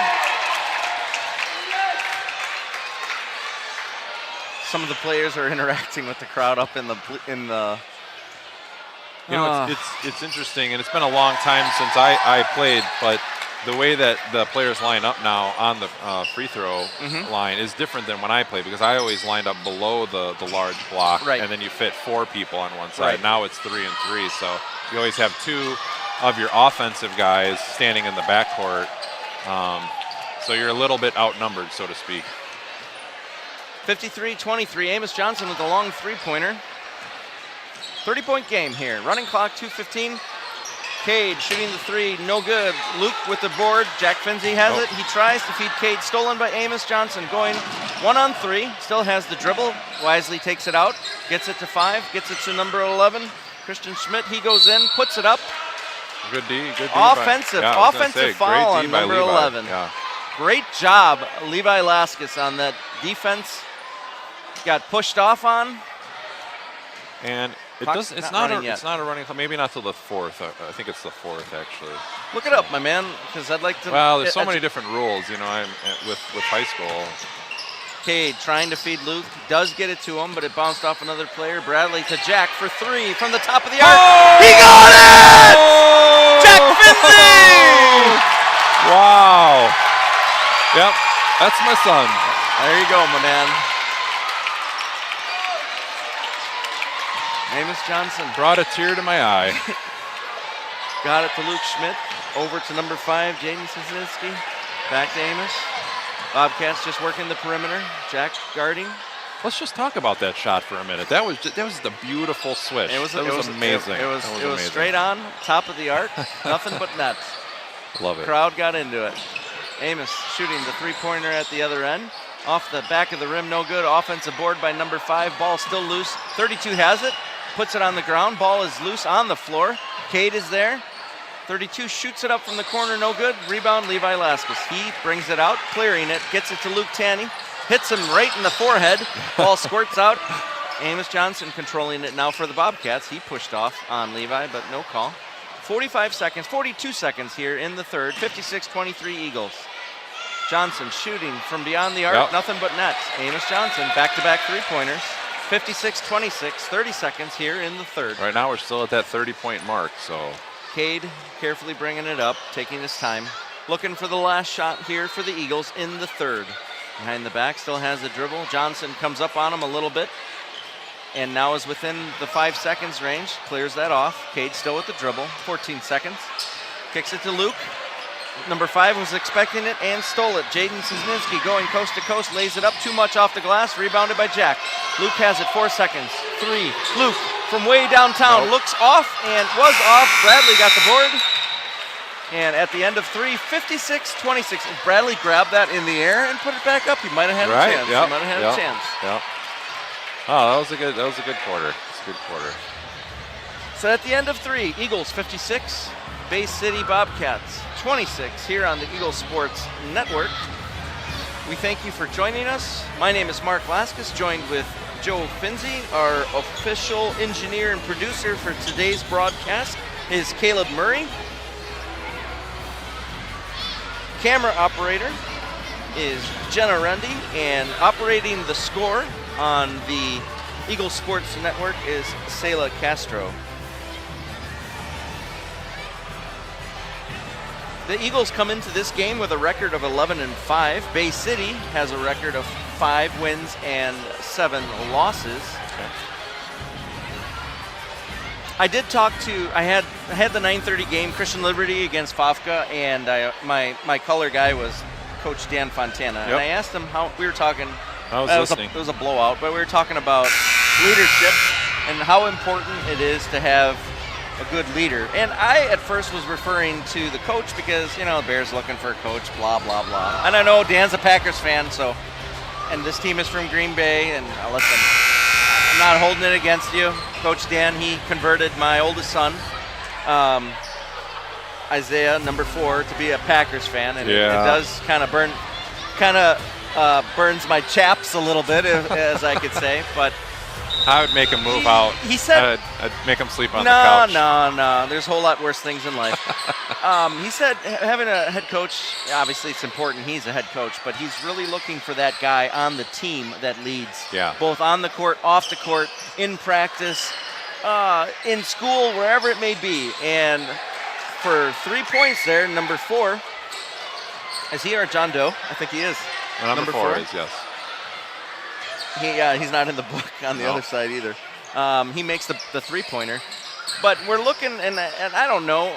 [SPEAKER 2] Some of the players are interacting with the crowd up in the.
[SPEAKER 3] You know, it's interesting, and it's been a long time since I played, but the way that the players line up now on the free throw line is different than when I played, because I always lined up below the large block,
[SPEAKER 2] right.
[SPEAKER 3] And then you fit 4 people on one side.
[SPEAKER 2] Right.
[SPEAKER 3] Now it's 3 and 3, so you always have 2 of your offensive guys standing in the backcourt, so you're a little bit outnumbered, so to speak.
[SPEAKER 2] 53-23, Amos Johnson with a long three-pointer. 30-point game here. Running clock, 2:15. Cade shooting the three, no good. Luke with the board. Jack Finzi has it. He tries to feed Cade, stolen by Amos Johnson. Going 1-on-3, still has the dribble. Wisely takes it out, gets it to 5, gets it to number 11. Christian Schmidt, he goes in, puts it up.
[SPEAKER 3] Good D.
[SPEAKER 2] Offensive foul on number 11.
[SPEAKER 3] Yeah.
[SPEAKER 2] Great job, Levi Laskus, on that defense. Got pushed off on.
[SPEAKER 3] And it's not a running clock. Maybe not till the 4th. I think it's the 4th actually.
[SPEAKER 2] Look it up, my man, because I'd like to.
[SPEAKER 3] Well, there's so many different rules, you know. I'm with high school.
[SPEAKER 2] Cade trying to feed Luke, does get it to him, but it bounced off another player. Bradley to Jack for 3 from the top of the arc. He got it! Jack Finzi!
[SPEAKER 3] Wow. Yep, that's my son.
[SPEAKER 2] There you go, my man. Amos Johnson.
[SPEAKER 3] Brought a tear to my eye.
[SPEAKER 2] Got it to Luke Schmidt. Over to number 5, Jaden Szynski. Back to Amos. Bobcats just working the perimeter. Jack guarding.
[SPEAKER 3] Let's just talk about that shot for a minute. That was the beautiful switch. It was amazing.
[SPEAKER 2] It was straight on, top of the arc, nothing but net.
[SPEAKER 3] Love it.
[SPEAKER 2] Crowd got into it. Amos shooting the three-pointer at the other end. Off the back of the rim, no good. Offensive board by number 5. Ball still loose. 32 has it. Puts it on the ground. Ball is loose on the floor. Cade is there. 32 shoots it up from the corner, no good. Rebound, Levi Laskus. He brings it out, clearing it, gets it to Luke Tanney. Hits him right in the forehead. Ball squirts out. Amos Johnson controlling it now for the Bobcats. He pushed off on Levi, but no call. 42 seconds here in the third. 56-23 Eagles. Johnson shooting from beyond the arc, nothing but net. Amos Johnson, back-to-back three-pointers. 56-26, 30 seconds here in the third.
[SPEAKER 3] Right now we're still at that 30-point mark, so.
[SPEAKER 2] Cade carefully bringing it up, taking his time. Looking for the last shot here for the Eagles in the third. Behind the back, still has the dribble. Johnson comes up on him a little bit, and now is within the 5 seconds range. Clears that off. Cade still with the dribble, 14 seconds. Kicks it to Luke. Number 5 was expecting it and stole it. Jaden Szynski going coast to coast, lays it up too much off the glass, rebounded by Jack. Luke has it, 4 seconds. 3, Luke from way downtown, looks off and was off. Bradley got the board. And at the end of 3, 56-26. If Bradley grabbed that in the air and put it back up, he might have had a chance.
[SPEAKER 3] Yep.
[SPEAKER 2] He might have had a chance.
[SPEAKER 3] Yep. Oh, that was a good quarter. It's a good quarter.
[SPEAKER 2] So at the end of 3, Eagles 56, Bay City Bobcats 26 here on the Eagles Sports Network. We thank you for joining us. My name is Mark Laskus, joined with Joe Finzi. Our official engineer and producer for today's broadcast is Caleb Murray. Camera operator is Jenna Rundy, and operating the score on the Eagles Sports Network is Selah Castro. The Eagles come into this game with a record of 11-5. Bay City has a record of 5 wins and 7 losses.
[SPEAKER 3] Okay.
[SPEAKER 2] I did talk to, I had the 9:30 game, Christian Liberty against Fafka, and my color guy was Coach Dan Fontana.
[SPEAKER 3] Yep.
[SPEAKER 2] And I asked him how, we were talking,
[SPEAKER 3] I was listening.
[SPEAKER 2] it was a blowout, but we were talking about leadership and how important it is to have a good leader. And I at first was referring to the coach because, you know, the Bears looking for a coach, blah, blah, blah. And I know Dan's a Packers fan, so, and this team is from Green Bay, and listen, I'm not holding it against you. Coach Dan, he converted my oldest son. Isaiah, number 4, to be a Packers fan, and it
[SPEAKER 3] Yeah.
[SPEAKER 2] does kind of burns my chaps a little bit, as I could say. But
[SPEAKER 3] I would make him move out.
[SPEAKER 2] He said,
[SPEAKER 3] I'd make him sleep on the couch.
[SPEAKER 2] No. There's a whole lot worse things in life. He said having a head coach, obviously it's important. He's a head coach, but he's really looking for that guy on the team that leads.
[SPEAKER 3] Yeah.
[SPEAKER 2] Both on the court, off the court, in practice, in school, wherever it may be. And for 3 points there, number 4, is he or John Doe? I think he is.
[SPEAKER 3] Number 4 is, yes.
[SPEAKER 2] He's not in the book on the other side either. He makes the 3-pointer. But we're looking, and I don't know,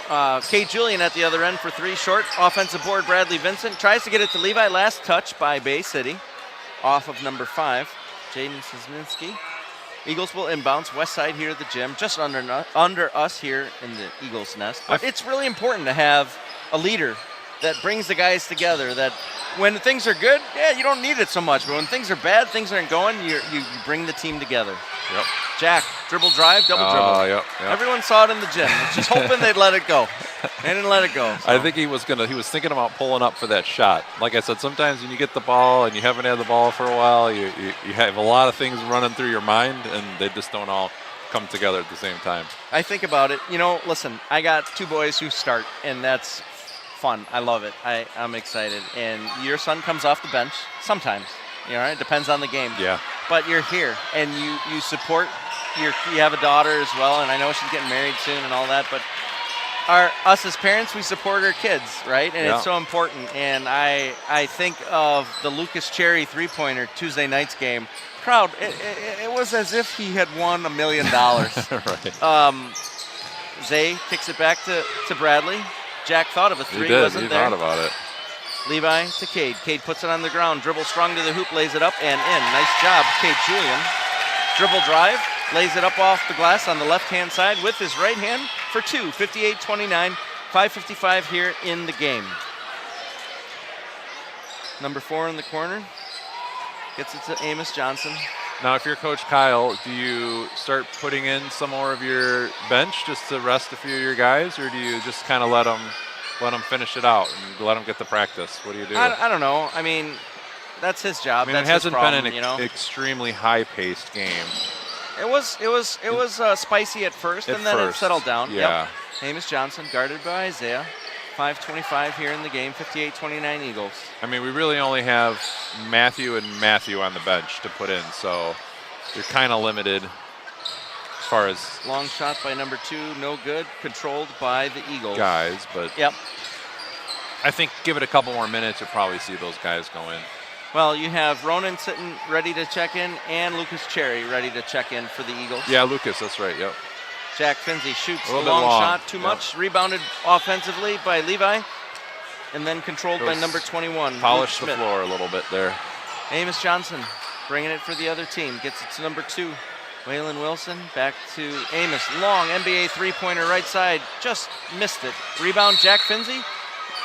[SPEAKER 2] Kate Julian at the other end for 3 short. Offensive board, Bradley Vincent. Tries to get it to Levi. Last touch by Bay City. Off of number 5, Jaden Szymanski. Eagles will inbounds. West side here at the gym, just under us here in the Eagles' nest. But it's really important to have a leader that brings the guys together, that when things are good, you don't need it so much. But when things are bad, things aren't going, you bring the team together.
[SPEAKER 3] Yep.
[SPEAKER 2] Jack, dribble drive, double dribble.
[SPEAKER 3] Yep.
[SPEAKER 2] Everyone saw it in the gym. Just hoping they'd let it go. They didn't let it go. So.
[SPEAKER 3] I think he was thinking about pulling up for that shot. Like I said, sometimes when you get the ball and you haven't had the ball for a while, you have a lot of things running through your mind, and they just don't all come together at the same time.
[SPEAKER 2] I think about it. Listen, I got 2 boys who start, and that's fun. I love it. I'm excited. And your son comes off the bench sometimes. It depends on the game.
[SPEAKER 3] Yeah.
[SPEAKER 2] But you're here, and you support. You have a daughter as well, and I know she's getting married soon and all that. But us as parents, we support our kids, right? And it's so important. And I think of the Lucas Cherry 3-pointer Tuesday night's game. Crowd, it was as if he had won $1 million.
[SPEAKER 3] Right.
[SPEAKER 2] Zay kicks it back to Bradley. Jack thought of a 3,
[SPEAKER 3] he did.
[SPEAKER 2] wasn't
[SPEAKER 3] he
[SPEAKER 2] there?
[SPEAKER 3] Thought about it.
[SPEAKER 2] Levi to Cade. Cade puts it on the ground. Dribble strong to the hoop, lays it up and in. Nice job, Cade Julian. Dribble drive, lays it up off the glass on the left-hand side with his right hand for 2. 58-29, 5:55 here in the game. Number 4 in the corner. Gets it to Amos Johnson.
[SPEAKER 3] Now, if you're Coach Kyle, do you start putting in some more of your bench just to rest a few of your guys, or do you just kind of let them finish it out and let them get the practice? What do you do?
[SPEAKER 2] I don't know. I mean, that's his job.
[SPEAKER 3] It
[SPEAKER 2] that's
[SPEAKER 3] hasn't
[SPEAKER 2] his problem,
[SPEAKER 3] been an extremely high-paced game.
[SPEAKER 2] It was spicy at first, and then it settled down.
[SPEAKER 3] Yeah.
[SPEAKER 2] Yep. Amos Johnson guarded by Isaiah. 5:25 here in the game. 58-29 Eagles.
[SPEAKER 3] I mean, we really only have Matthew and Matthew on the bench to put in, so you're kind of limited as far as
[SPEAKER 2] long shot by number 2, no good. Controlled by the Eagles
[SPEAKER 3] guys, but
[SPEAKER 2] yep.
[SPEAKER 3] I think give it a couple more minutes, you'll probably see those guys go in.
[SPEAKER 2] Well, you have Ronan sitting ready to check in, and Lucas Cherry ready to check in for the Eagles.
[SPEAKER 3] Yeah, Lucas, that's right. Yep.
[SPEAKER 2] Jack Finzi shoots the
[SPEAKER 3] long
[SPEAKER 2] shot too much. Rebounded offensively by Levi, and then controlled by number 21.
[SPEAKER 3] Polished the floor a little bit there.
[SPEAKER 2] Amos Johnson bringing it for the other team. Gets it to number 2. Waylon Wilson back to Amos. Long NBA 3-pointer right side. Just missed it. Rebound Jack Finzi. They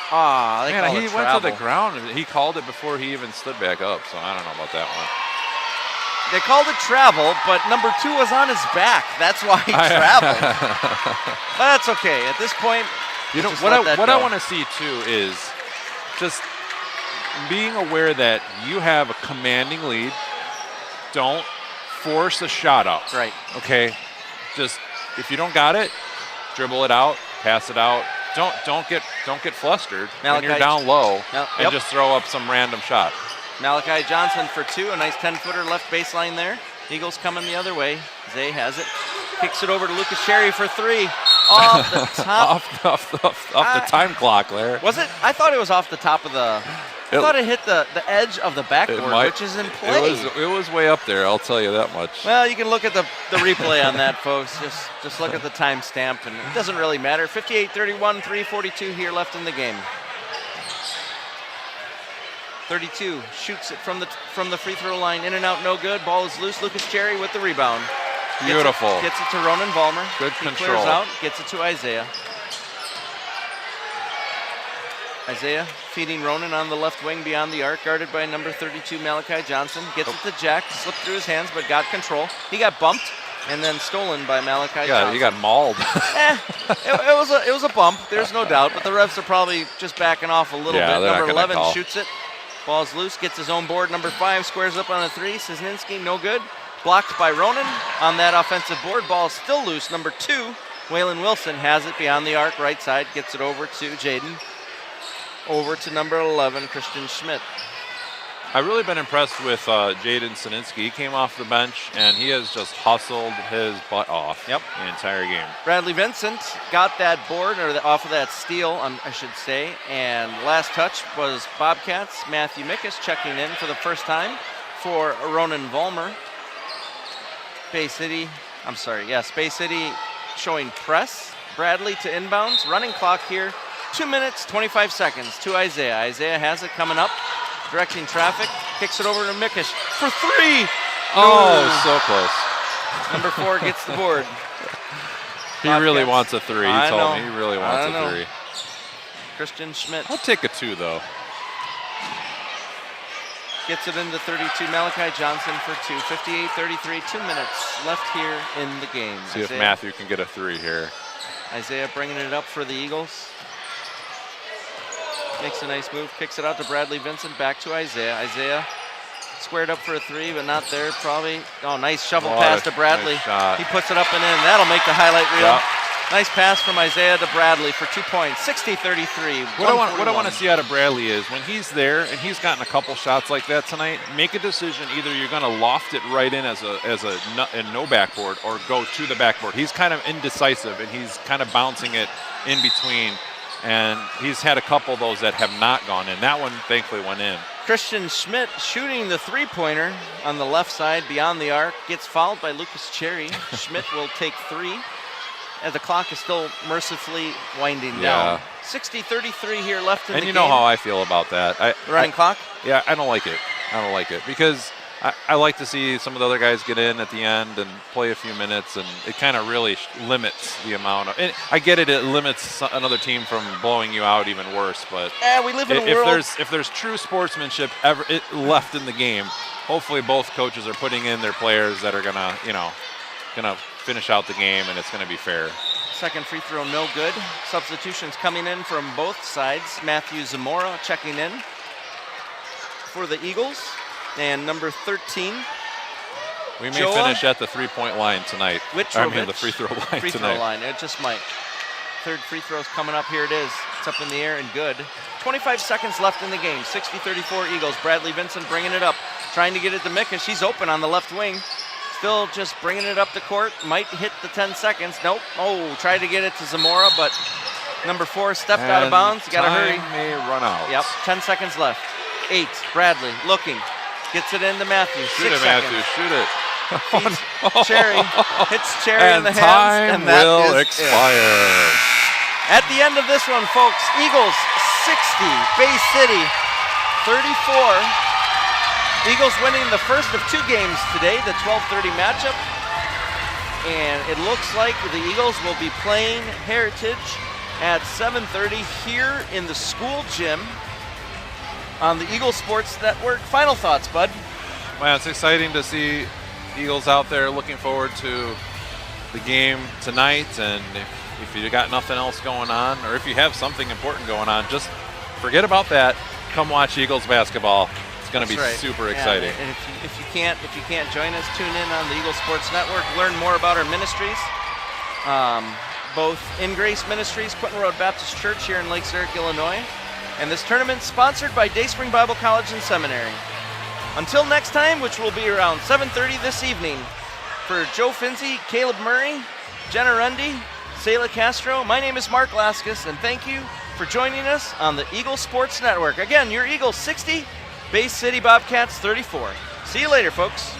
[SPEAKER 2] call it
[SPEAKER 3] he
[SPEAKER 2] travel.
[SPEAKER 3] went to the ground. He called it before he even stood back up, so I don't know about that one.
[SPEAKER 2] They called it travel, but number 2 was on his back. That's why he traveled. But that's okay. At this point,
[SPEAKER 3] what I want to see too is just being aware that you have a commanding lead. Don't force a shot up.
[SPEAKER 2] Right.
[SPEAKER 3] Okay. Just if you don't got it, dribble it out, pass it out. Don't get flustered when you're down low and just throw up some random shot.
[SPEAKER 2] Malachi Johnson for 2, a nice 10-footer left baseline there. Eagles coming the other way. Zay has it. Kicks it over to Lucas Cherry for 3. Off the top.
[SPEAKER 3] off the time clock there.
[SPEAKER 2] Was it? I thought it was off the top of the... I thought it hit the edge of the backboard, which is in play.
[SPEAKER 3] It was way up there, I'll tell you that much.
[SPEAKER 2] Well, you can look at the replay on that, folks. Just look at the timestamp, and it doesn't really matter. 58-31, 3:42 here left in the game. 32 shoots it from the free throw line, in and out, no good. Ball is loose. Lucas Cherry with the rebound.
[SPEAKER 3] Beautiful.
[SPEAKER 2] Gets it to Ronan Vollmer.
[SPEAKER 3] Good
[SPEAKER 2] he
[SPEAKER 3] control.
[SPEAKER 2] Clears out, gets it to Isaiah. Isaiah feeding Ronan on the left wing beyond the arc, guarded by number 32 Malachi Johnson. Gets it to Jack, slipped through his hands, but got control. He got bumped. and then stolen by Malachi
[SPEAKER 3] Yeah,
[SPEAKER 2] Johnson.
[SPEAKER 3] you got mauled.
[SPEAKER 2] It was a bump. There's no doubt, but the refs are probably just backing off a little
[SPEAKER 3] Yeah,
[SPEAKER 2] bit.
[SPEAKER 3] they're not
[SPEAKER 2] Number
[SPEAKER 3] gonna
[SPEAKER 2] 11
[SPEAKER 3] call.
[SPEAKER 2] shoots it. Ball's loose, gets his own board. Number 5 squares up on a 3. Cisninski, no good. Blocked by Ronan on that offensive board. Ball is still loose. Number 2, Waylon Wilson has it beyond the arc, right side, gets it over to Jaden. Over to number 11, Christian Schmidt.
[SPEAKER 3] I've really been impressed with Jaden Sininsky. He came off the bench, and he has just hustled his butt off the entire game.
[SPEAKER 2] Bradley Vincent got that board, or off of that steal, I should say, and last touch was Bobcats. Matthew Mickus checking in for the first time for Ronan Vollmer. Bay City showing press. Bradley to inbounds. Running clock here, 2 minutes, 25 seconds to Isaiah. Isaiah has it coming up, directing traffic, kicks it over to Mickus for 3.
[SPEAKER 3] Oh, so close.
[SPEAKER 2] Number 4 gets the board.
[SPEAKER 3] He really wants a 3. He
[SPEAKER 2] I
[SPEAKER 3] told
[SPEAKER 2] know.
[SPEAKER 3] me he really wants
[SPEAKER 2] I know.
[SPEAKER 3] a 3.
[SPEAKER 2] Christian Schmidt
[SPEAKER 3] I'll take a 2, though.
[SPEAKER 2] gets it into 32. Malachi Johnson for 2. 58-33, 2 minutes left here in the game.
[SPEAKER 3] See if Matthew can get a 3 here.
[SPEAKER 2] Isaiah bringing it up for the Eagles. Makes a nice move, kicks it out to Bradley Vincent, back to Isaiah. Isaiah squared up for a 3, but not there probably. Oh, nice shovel pass to Bradley.
[SPEAKER 3] Nice shot.
[SPEAKER 2] He puts it up and in. That'll make the highlight reel.
[SPEAKER 3] Yep.
[SPEAKER 2] Nice pass from Isaiah to Bradley for 2 points. 60-33.
[SPEAKER 3] What I want to see out of Bradley is when he's there and he's gotten a couple shots like that tonight, make a decision. Either you're going to loft it right in as a no backboard or go to the backboard. He's kind of indecisive and he's kind of bouncing it in between. And he's had a couple of those that have not gone in. That one, thankfully, went in.
[SPEAKER 2] Christian Schmidt shooting the 3-pointer on the left side beyond the arc. Gets fouled by Lucas Cherry. Schmidt will take 3 as the clock is still mercifully winding down. 60-33 here left in the game.
[SPEAKER 3] And you know how I feel about that.
[SPEAKER 2] The running clock?
[SPEAKER 3] Yeah, I don't like it. I don't like it because I like to see some of the other guys get in at the end and play a few minutes, and it kind of really limits the amount of. And I get it; it limits another team from blowing you out even worse. But
[SPEAKER 2] we live in a world.
[SPEAKER 3] If there's true sportsmanship left in the game, hopefully both coaches are putting in their players that are gonna finish out the game, and it's gonna be fair.
[SPEAKER 2] Second free throw, no good. Substitutions coming in from both sides. Matthew Zamora checking in for the Eagles. And number 13.
[SPEAKER 3] We may finish at the 3-point line tonight. I mean the free throw line tonight.
[SPEAKER 2] Free throw line, it just might. Third free throw's coming up, here it is. It's up in the air and good. 25 seconds left in the game, 60-34 Eagles. Bradley Vincent bringing it up, trying to get it to Mickus. She's open on the left wing. Still just bringing it up the court, might hit the 10 seconds. Nope, tried to get it to Zamora, but number 4 stepped out of bounds. You gotta hurry.
[SPEAKER 3] Time may run out.
[SPEAKER 2] Yep, 10 seconds left. 8, Bradley looking. Gets it into Matthew.
[SPEAKER 3] Shoot
[SPEAKER 2] 6
[SPEAKER 3] it,
[SPEAKER 2] seconds.
[SPEAKER 3] Matthew. Shoot it.
[SPEAKER 2] Feeds Cherry. Hits Cherry in the hands.
[SPEAKER 3] And time will expire.
[SPEAKER 2] At the end of this one, folks, Eagles 60, Bay City 34. Eagles winning the first of 2 games today, the 12:30 matchup. And it looks like the Eagles will be playing Heritage at 7:30 here in the school gym on the Eagle Sports Network. Final thoughts, bud?
[SPEAKER 3] Well, it's exciting to see Eagles out there. Looking forward to the game tonight. And if you got nothing else going on, or if you have something important going on, just forget about that. Come watch Eagles basketball. It's going to be super exciting.
[SPEAKER 2] And if you can't join us, tune in on the Eagle Sports Network. Learn more about our ministries, both in Grace Ministries, Quentin Road Baptist Church here in Lake Zurich, Illinois. And this tournament sponsored by Dayspring Bible College and Seminary. Until next time, which will be around 7:30 this evening, for Joe Finzi, Caleb Murray, Jenna Rundy, Sayla Castro, my name is Mark Laskus, and thank you for joining us on the Eagle Sports Network. Again, your Eagles 60, Bay City Bobcats 34. See you later, folks.